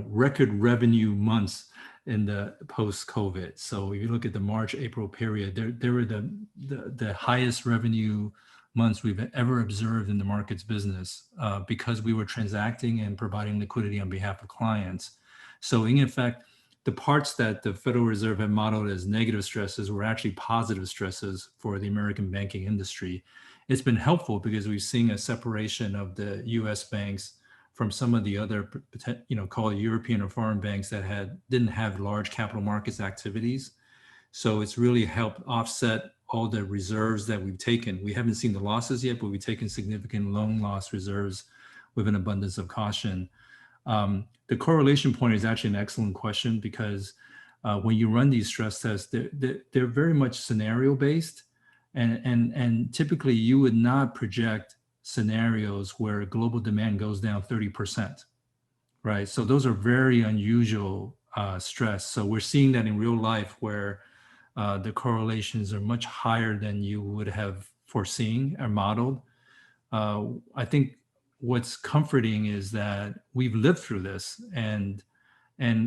Speaker 2: record revenue months in the post-COVID. So if you look at the March-April period, they were the highest revenue months we've ever observed in the markets business because we were transacting and providing liquidity on behalf of clients. So in effect, the parts that the Federal Reserve had modeled as negative stresses were actually positive stresses for the American banking industry. It's been helpful because we've seen a separation of the US banks from some of the other, call it European or foreign banks that didn't have large capital markets activities. So it's really helped offset all the reserves that we've taken. We haven't seen the losses yet, but we've taken significant loan loss reserves with an abundance of caution. The correlation point is actually an excellent question because when you run these stress tests, they're very much scenario based. And typically you would not project scenarios where global demand goes down 30%, right? So those are very unusual stress. So we're seeing that in real life where the correlations are much higher than you would have foreseen or modeled. I think what's comforting is that we've lived through this and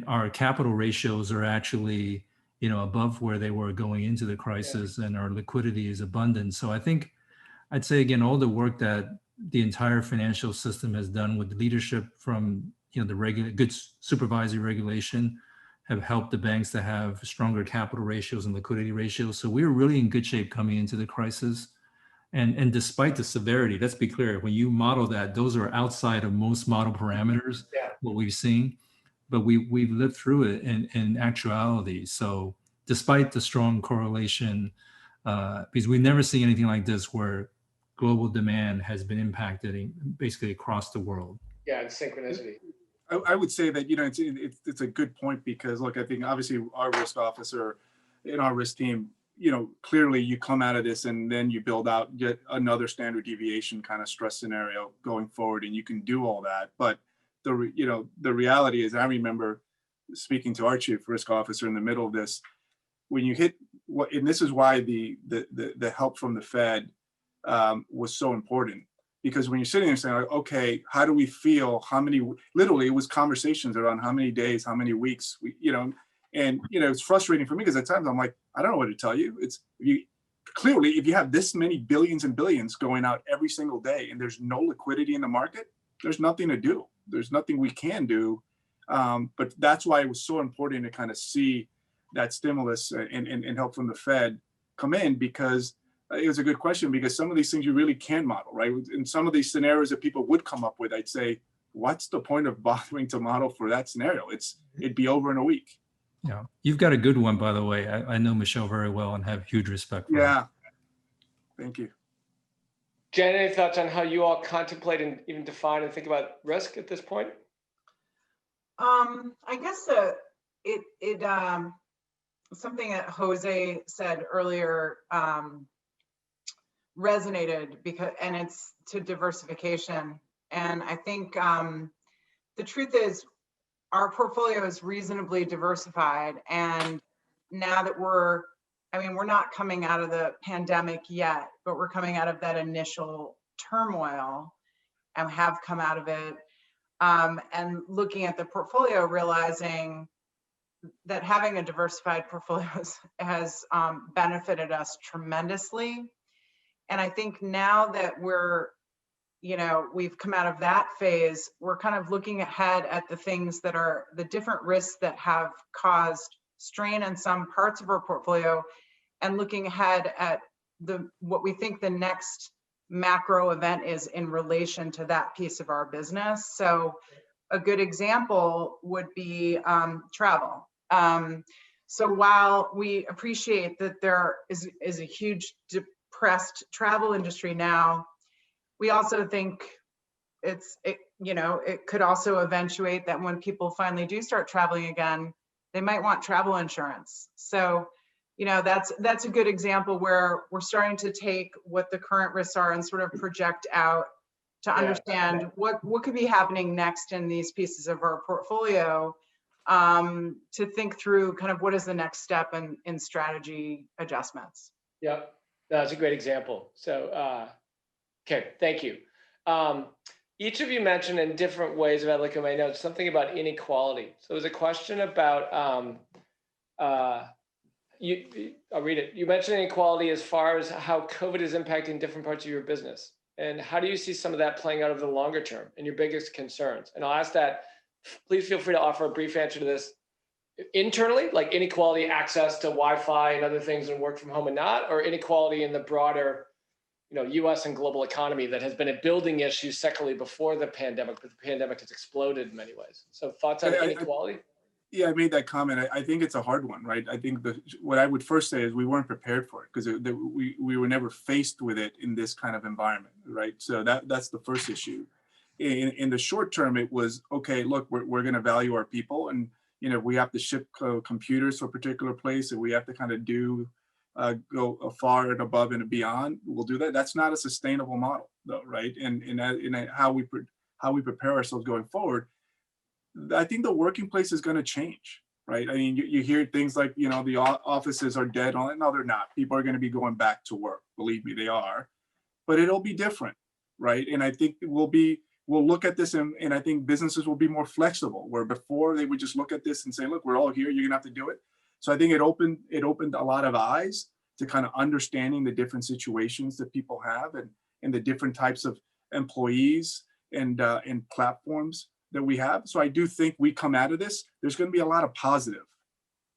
Speaker 2: our capital ratios are actually above where they were going into the crisis, and our liquidity is abundant. So I think I'd say again, all the work that the entire financial system has done with leadership from the good supervisory regulation have helped the banks to have stronger capital ratios and liquidity ratios. So we were really in good shape coming into the crisis. And despite the severity, let's be clear, when you model that, those are outside of most model parameters, what we've seen, but we've lived through it in actuality. So despite the strong correlation, because we've never seen anything like this where global demand has been impacted basically across the world.
Speaker 1: Yeah, and synchronicity.
Speaker 4: I would say that, it's a good point because look, I think obviously our risk officer in our risk team, clearly you come out of this and then you build out yet another standard deviation kind of stress scenario going forward, and you can do all that. But the reality is, I remember speaking to our chief risk officer in the middle of this, when you hit and this is why the help from the Fed was so important. Because when you're sitting there saying, like, okay, how do we feel? Literally it was conversations around how many days, how many weeks, it's frustrating for me because at times I'm like, I don't know what to tell you. Clearly, if you have this many billions and billions going out every single day and there's no liquidity in the market, there's nothing to do. There's nothing we can do. But that's why it was so important to kind of see that stimulus and help from the Fed come in, because it was a good question, because some of these things you really can model, right? In some of these scenarios that people would come up with, I'd say, what's the point of bothering to model for that scenario? It'd be over in a week.
Speaker 2: Yeah, you've got a good one, by the way. I know Michelle very well and have huge respect for her.
Speaker 4: Yeah, thank you.
Speaker 1: Jen, any thoughts on how you all contemplate and even define and think about risk at this point?
Speaker 3: I guess something that Jose said earlier resonated, and it's to diversification. And I think the truth is our portfolio is reasonably diversified. And now that we're not coming out of the pandemic yet, but we're coming out of that initial turmoil and have come out of it. And looking at the portfolio, realizing that having a diversified portfolio has benefited us tremendously. And I think now that we've come out of that phase, we're kind of looking ahead at the things that are the different risks that have caused strain in some parts of our portfolio, and looking ahead at what we think the next macro event is in relation to that piece of our business. So a good example would be travel. So while we appreciate that there is a huge depressed travel industry now, we also think it could also eventuate that when people finally do start traveling again, they might want travel insurance. So, that's a good example where we're starting to take what the current risks are and sort of project out to understand what could be happening next in these pieces of our portfolio, to think through kind of what is the next step in strategy adjustments.
Speaker 1: Yep, that's a great example. So, okay, thank you. Each of you mentioned in different ways, if I look at my notes, something about inequality. So there's a question about, I'll read it. You mentioned inequality as far as how COVID is impacting different parts of your business. And how do you see some of that playing out over the longer term and your biggest concerns? And I'll ask that, please feel free to offer a brief answer to this internally, like inequality access to Wi-Fi and other things and work from home and not, or inequality in the broader US and global economy that has been a building issue secularly before the pandemic, but the pandemic has exploded in many ways. So thoughts on inequality?
Speaker 4: Yeah, I made that comment. I think it's a hard one, right? I think what I would first say is we weren't prepared for it because we were never faced with it in this kind of environment, right? So that's the first issue. In the short term, it was, okay, look, we're going to value our people, and we have to ship computers to a particular place, and we have to kind of go far and above and beyond. We'll do that. That's not a sustainable model, though, right? And how we prepare ourselves going forward, I think the working place is going to change, right? I mean, you hear things like, the offices are dead. No, they're not. People are going to be going back to work. Believe me, they are. But it'll be different, right? And I think we'll look at this, and I think businesses will be more flexible, where before they would just look at this and say, look, we're all here. You're going to have to do it. So I think it opened a lot of eyes to kind of understanding the different situations that people have and the different types of employees and platforms that we have. So I do think we come out of this, there's going to be a lot of positive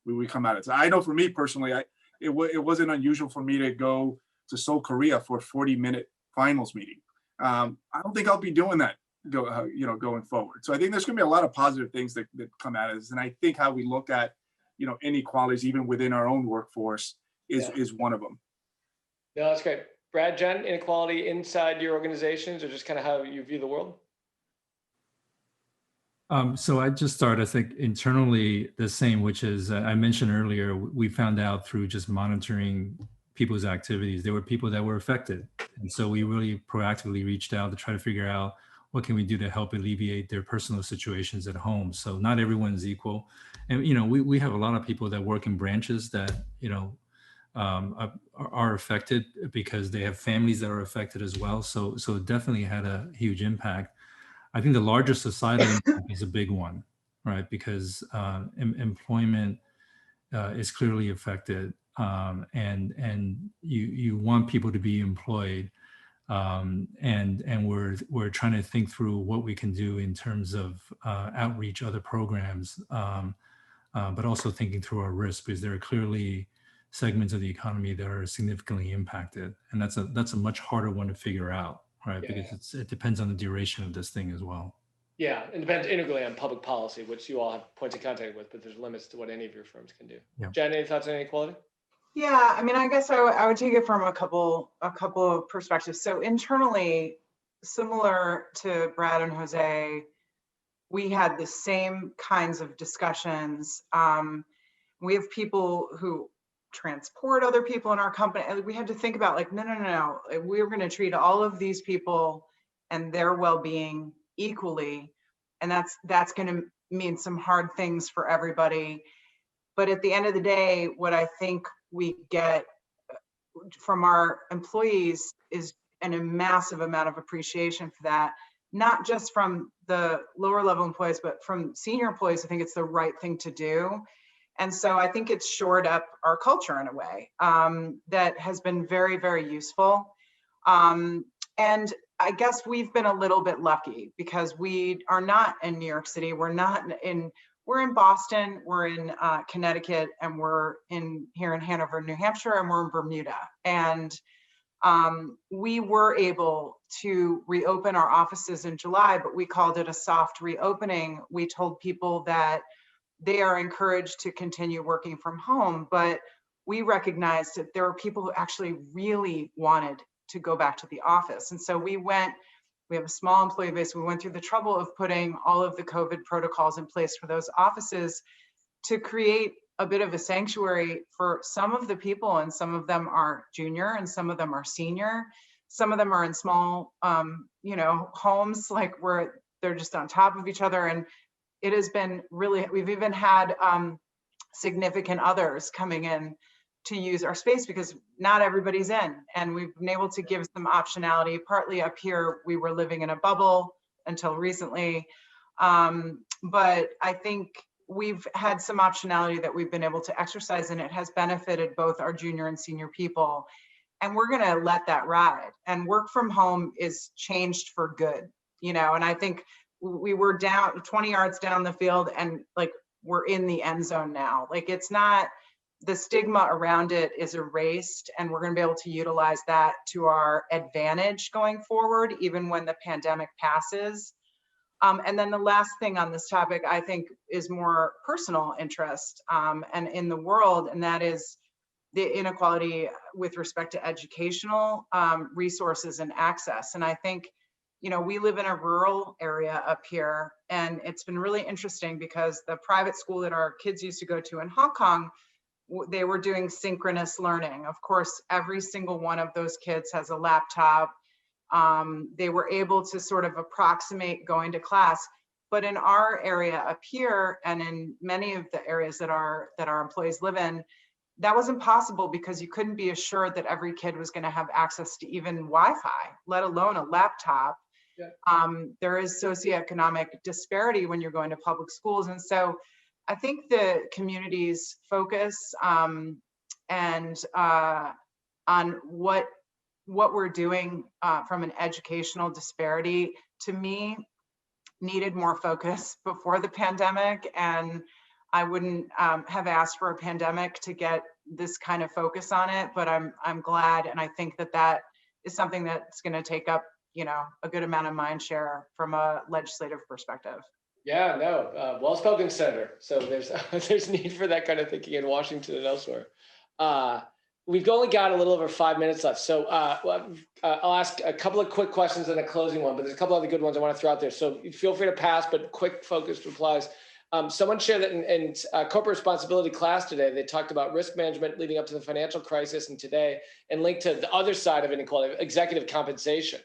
Speaker 4: when we come out of it. So I know for me personally, it wasn't unusual for me to go to Seoul, Korea for a 40-minute finals meeting. I don't think I'll be doing that going forward. So I think there's going to be a lot of positive things that come out of this. And I think how we look at inequalities even within our own workforce is one of them.
Speaker 1: No, that's great. Brad, Jen, inequality inside your organizations, or just kind of how you view the world?
Speaker 2: So I just start, I think, internally the same, which is I mentioned earlier, we found out through just monitoring people's activities, there were people that were affected. And so we really proactively reached out to try to figure out what can we do to help alleviate their personal situations at home. So not everyone's equal. And, we have a lot of people that work in branches that, are affected because they have families that are affected as well. So it definitely had a huge impact. I think the larger societal impact is a big one, right? Because employment is clearly affected, and you want people to be employed. And we're trying to think through what we can do in terms of outreach, other programs, but also thinking through our risk, because there are clearly segments of the economy that are significantly impacted, and that's a much harder one to figure out, right?
Speaker 1: Yeah.
Speaker 2: Because it depends on the duration of this thing as well.
Speaker 1: Yeah, it depends integrally on public policy, which you all have points of contact with, but there's limits to what any of your firms can do.
Speaker 2: Yeah.
Speaker 1: Jen, any thoughts on inequality?
Speaker 3: Yeah, I mean, I guess I would take it from a couple of perspectives. So internally, similar to Brad and Jose, we had the same kinds of discussions. We have people who transport other people in our company, and we had to think about like, no. We're going to treat all of these people and their well-being equally, and that's going to mean some hard things for everybody. But at the end of the day, what I think we get from our employees is a massive amount of appreciation for that, not just from the lower level employees, but from senior employees. I think it's the right thing to do. And so I think it's shored up our culture in a way that has been very, very useful. And I guess we've been a little bit lucky because we are not in New York City. We're in Boston, we're in Connecticut, and we're here in Hanover, New Hampshire, and we're in Bermuda. And we were able to reopen our offices in July, but we called it a soft reopening. We told people that they are encouraged to continue working from home, but we recognized that there were people who actually really wanted to go back to the office. And so we have a small employee base. We went through the trouble of putting all of the COVID protocols in place for those offices to create a bit of a sanctuary for some of the people, and some of them are junior and some of them are senior. Some of them are in small, homes, like where they're just on top of each other. And it has been really, we've even had significant others coming in to use our space because not everybody's in, and we've been able to give some optionality. Partly up here, we were living in a bubble until recently, but I think we've had some optionality that we've been able to exercise, and it has benefited both our junior and senior people. And we're gonna let that ride. And work from home is changed for good, and I think we were down 20 yards down the field, and like we're in the end zone now. Like it's not, the stigma around it is erased, and we're going to be able to utilize that to our advantage going forward, even when the pandemic passes. And then the last thing on this topic, I think, is more personal interest and in the world, and that is the inequality with respect to educational resources and access. And I think, we live in a rural area up here, and it's been really interesting because the private school that our kids used to go to in Hong Kong, they were doing synchronous learning. Of course, every single one of those kids has a laptop. They were able to sort of approximate going to class. But in our area up here, and in many of the areas that our employees live in, that wasn't possible because you couldn't be assured that every kid was going to have access to even Wi-Fi, let alone a laptop. Yeah. There is socioeconomic disparity when you're going to public schools. And so I think the community's focus and on what we're doing from an educational disparity, to me, needed more focus before the pandemic. And I wouldn't have asked for a pandemic to get this kind of focus on it, but I'm glad. And I think that is something that's going to take up, a good amount of mind share from a legislative perspective.
Speaker 1: Yeah, no, well spoken, Senator. So there's need for that kind of thinking in Washington and elsewhere. We've only got a little over 5 minutes left. So I'll ask a couple of quick questions and a closing one, but there's a couple other good ones I want to throw out there. So feel free to pass, but quick focused replies. Someone shared that in corporate responsibility class today, they talked about risk management leading up to the financial crisis and today, and linked to the other side of inequality, executive compensation.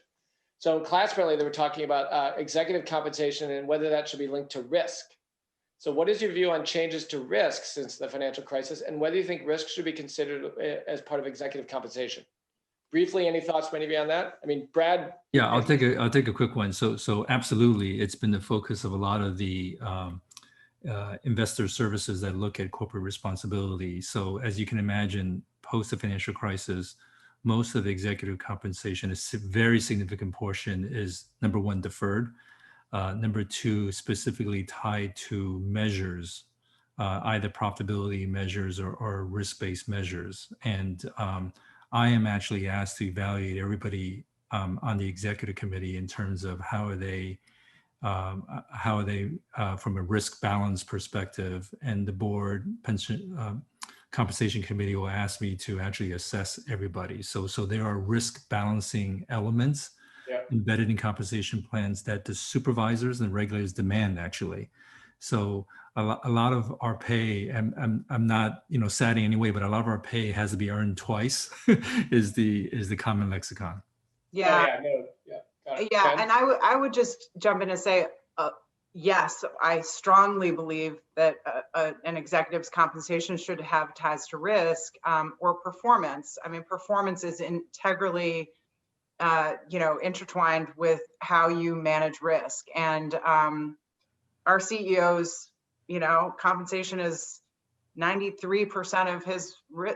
Speaker 1: So in class, apparently, they were talking about executive compensation and whether that should be linked to risk. So what is your view on changes to risk since the financial crisis, and whether you think risk should be considered as part of executive compensation? Briefly, any thoughts from any of you on that? I mean, Brad.
Speaker 2: Yeah, I'll take a quick one. So absolutely, it's been the focus of a lot of the investor services that look at corporate responsibility. So as you can imagine, post the financial crisis, most of the executive compensation, a very significant portion is number one, deferred. Number two, specifically tied to measures, either profitability measures or risk-based measures. And I am actually asked to evaluate everybody on the executive committee in terms of how are they from a risk balance perspective, and the board pension compensation committee will ask me to actually assess everybody. So there are risk balancing elements embedded in compensation plans that the supervisors and regulators demand actually. So a lot of our pay, I'm not sad in any way, but a lot of our pay has to be earned twice is the common lexicon.
Speaker 3: Yeah.
Speaker 1: Oh, yeah, no, yeah. Got it.
Speaker 3: Yeah,
Speaker 1: Jen?
Speaker 3: and I would just jump in and say, yes, I strongly believe that an executive's compensation should have ties to risk or performance. I mean, performance is integrally, intertwined with how you manage risk. And our CEO's, compensation is 93%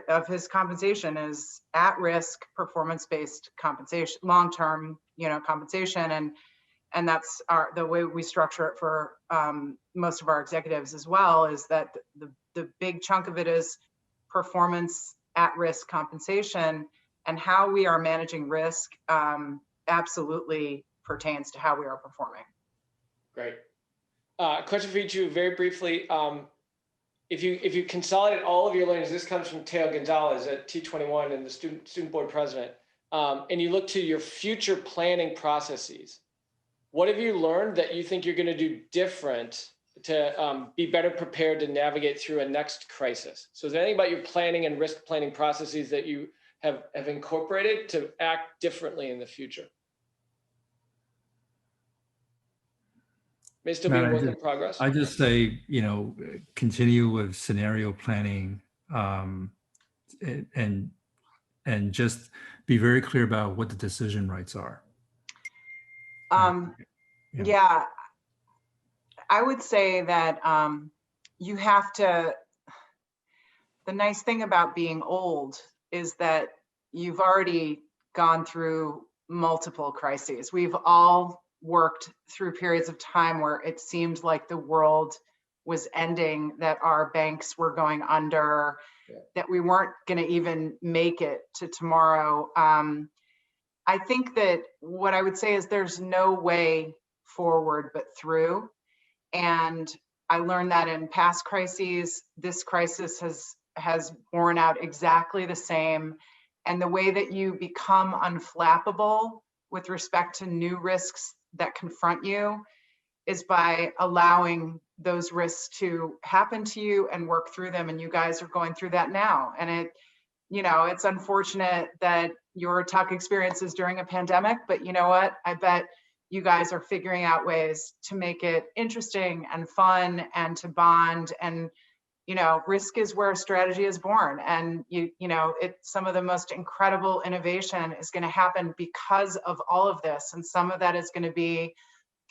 Speaker 3: of his compensation is at risk performance-based compensation, long-term, compensation. And that's the way we structure it for most of our executives as well, is that the big chunk of it is performance at risk compensation, and how we are managing risk absolutely pertains to how we are performing.
Speaker 1: Great. Question for you two, very briefly. If you consolidate all of your learnings, this comes from Teo Gonzalez at T'21 and the student board president, and you look to your future planning processes, what have you learned that you think you're going to do different to be better prepared to navigate through a next crisis? So is there anything about your planning and risk planning processes that you have incorporated to act differently in the future? May still be a work in progress.
Speaker 2: I just say, continue with scenario planning, and just be very clear about what the decision rights are.
Speaker 3: Yeah, I would say that you have to, the nice thing about being old is that you've already gone through multiple crises. We've all worked through periods of time where it seemed like the world was ending, that our banks were going under, that we weren't going to even make it to tomorrow. I think that what I would say is there's no way forward but through. And I learned that in past crises. This crisis has borne out exactly the same. And the way that you become unflappable with respect to new risks that confront you is by allowing those risks to happen to you and work through them. And you guys are going through that now. And it's unfortunate that your Tuck experience is during a pandemic, but you know what? I bet you guys are figuring out ways to make it interesting and fun and to bond. And risk is where strategy is born. And some of the most incredible innovation is going to happen because of all of this. And some of that is going to be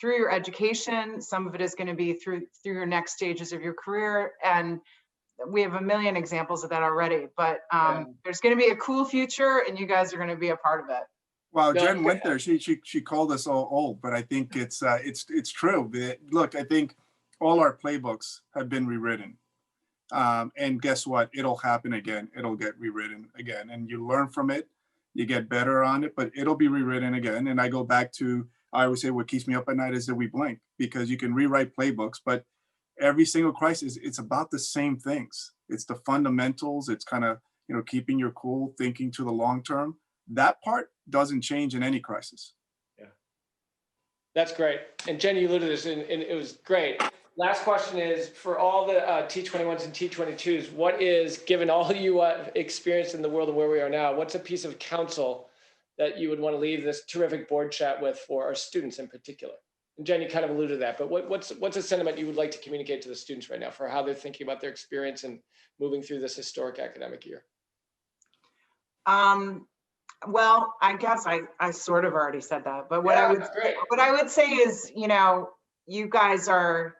Speaker 3: through your education. Some of it is going to be through your next stages of your career. And we have a million examples of that already, but there's going to be a cool future and you guys are going to be a part of it.
Speaker 4: Well, Jen went there. She called us all old, but I think it's true. Look, I think all our playbooks have been rewritten. And guess what? It'll happen again. It'll get rewritten again. And you learn from it, you get better on it, but it'll be rewritten again. And I go back to, I always say what keeps me up at night is that we blink, because you can rewrite playbooks, but every single crisis, it's about the same things. It's the fundamentals. It's kind of, keeping your cool, thinking to the long term. That part doesn't change in any crisis.
Speaker 1: Yeah. That's great. And Jen, you alluded to this, and it was great. Last question is, for all the T'21s and T'22s, what is, given all you experienced in the world and where we are now, what's a piece of counsel that you would want to leave this terrific board chat with for our students in particular? And Jen, you kind of alluded to that, but what's a sentiment you would like to communicate to the students right now for how they're thinking about their experience and moving through this historic academic year?
Speaker 3: Well, I guess I sort of already said that, but what I would say is, you guys are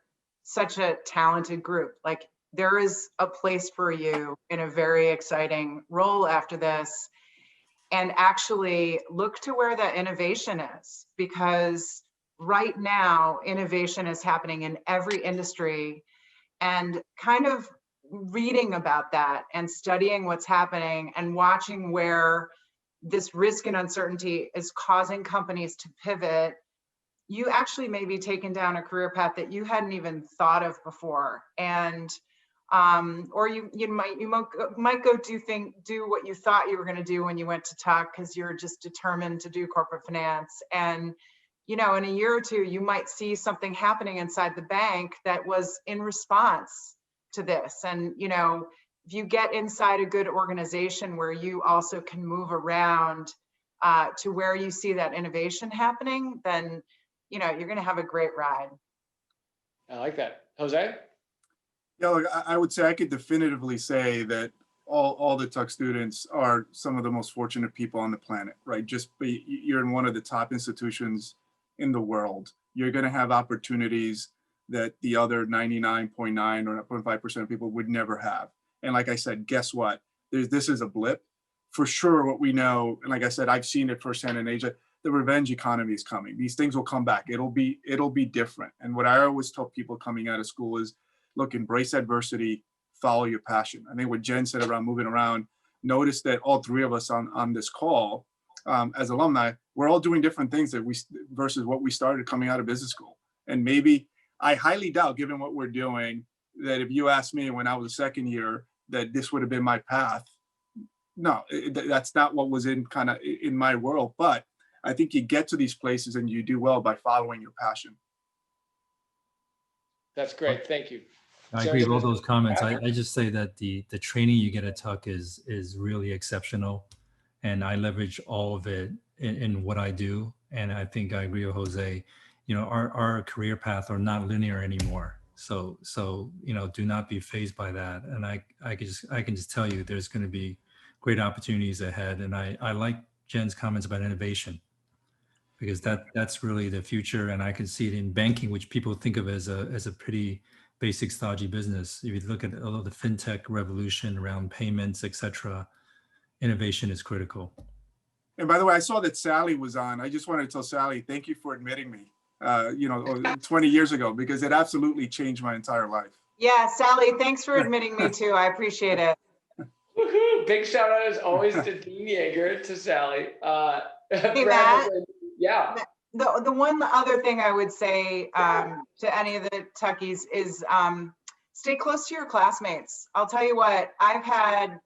Speaker 3: such a talented group. Like, there is a place for you in a very exciting role after this. and actually look to where that innovation is, because right now innovation is happening in every industry, and kind of reading about that and studying what's happening and watching where this risk and uncertainty is causing companies to pivot, you actually may be taken down a career path that you hadn't even thought of before. And or you might go do what you thought you were going to do when you went to Tuck, because you're just determined to do corporate finance. And in a year or two, you might see something happening inside the bank that was in response to this. And if you get inside a good organization where you also can move around to where you see that innovation happening, then you're going to have a great ride.
Speaker 1: I like that. Jose?
Speaker 4: Yeah, look, I would say I could definitively say that all the Tuck students are some of the most fortunate people on the planet, right? You're in one of the top institutions in the world. You're going to have opportunities that the other 99.9 or 0.5% of people would never have. And like I said, guess what? This is a blip. For sure, what we know, and like I said, I've seen it firsthand in Asia, the revenge economy is coming. These things will come back. It'll be different. And what I always tell people coming out of school is, look, embrace adversity, follow your passion. I think what Jen said around moving around, notice that all three of us on this call, as alumni, we're all doing different things versus what we started coming out of business school. And maybe, I highly doubt, given what we're doing, that if you asked me when I was a second year that this would have been my path, no, that's not what was in my world. But I think you get to these places and you do well by following your passion.
Speaker 1: That's great. Thank you.
Speaker 2: I agree with all those comments. I just say that the training you get at Tuck is really exceptional, and I leverage all of it in what I do. And I think I agree with Jose. Our career path are not linear anymore. So do not be fazed by that. And I can just tell you there's going to be great opportunities ahead. And I like Jen's comments about innovation, because that's really the future. And I can see it in banking, which people think of as a pretty basic stodgy business. If you look at all of the fintech revolution around payments, etc., innovation is critical.
Speaker 4: And by the way, I saw that Sally was on. I just wanted to tell Sally, thank you for admitting me, 20 years ago, because it absolutely changed my entire life.
Speaker 3: Yeah, Sally, thanks for admitting me too. I appreciate it.
Speaker 1: Woohoo! Big shout out as always to Dean Yeager, to Sally.
Speaker 3: Hey, Matt.
Speaker 1: Yeah.
Speaker 3: The one other thing I would say to any of the Tuckies is stay close to your classmates. I'll tell you what, I've had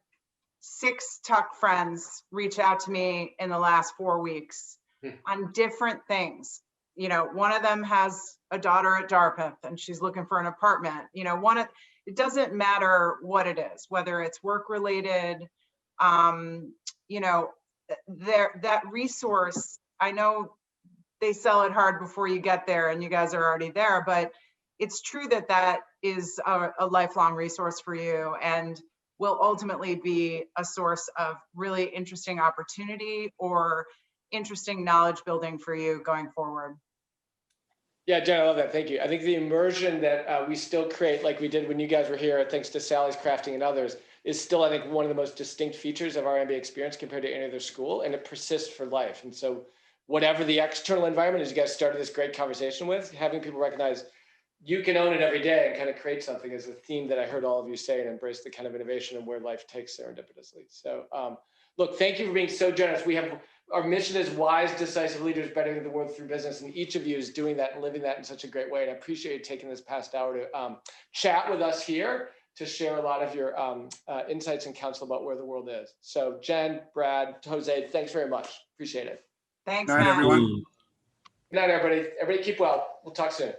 Speaker 3: 6 Tuck friends reach out to me in the last 4 weeks on different things. One of them has a daughter at Dartmouth and she's looking for an apartment. It doesn't matter what it is, whether it's work related, that resource, I know they sell it hard before you get there and you guys are already there, but it's true that is a lifelong resource for you and will ultimately be a source of really interesting opportunity or interesting knowledge building for you going forward.
Speaker 1: Yeah, Jen, I love that. Thank you. I think the immersion that we still create, like we did when you guys were here, thanks to Sally's crafting and others, is still, I think, one of the most distinct features of our MBA experience compared to any other school, and it persists for life. And so whatever the external environment is, you guys started this great conversation with, having people recognize you can own it every day and kind of create something is a theme that I heard all of you say, and embrace the kind of innovation and where life takes serendipitously. So look, thank you for being so generous. Our mission is wise, decisive leaders bettering the world through business. And each of you is doing that and living that in such a great way. And I appreciate you taking this past hour to chat with us here, to share a lot of your insights and counsel about where the world is. So Jen, Brad, Jose, thanks very much. Appreciate it.
Speaker 3: Thanks,
Speaker 4: Good night,
Speaker 3: Matt.
Speaker 4: everyone.
Speaker 1: Good night, everybody. Everybody keep well. We'll talk soon.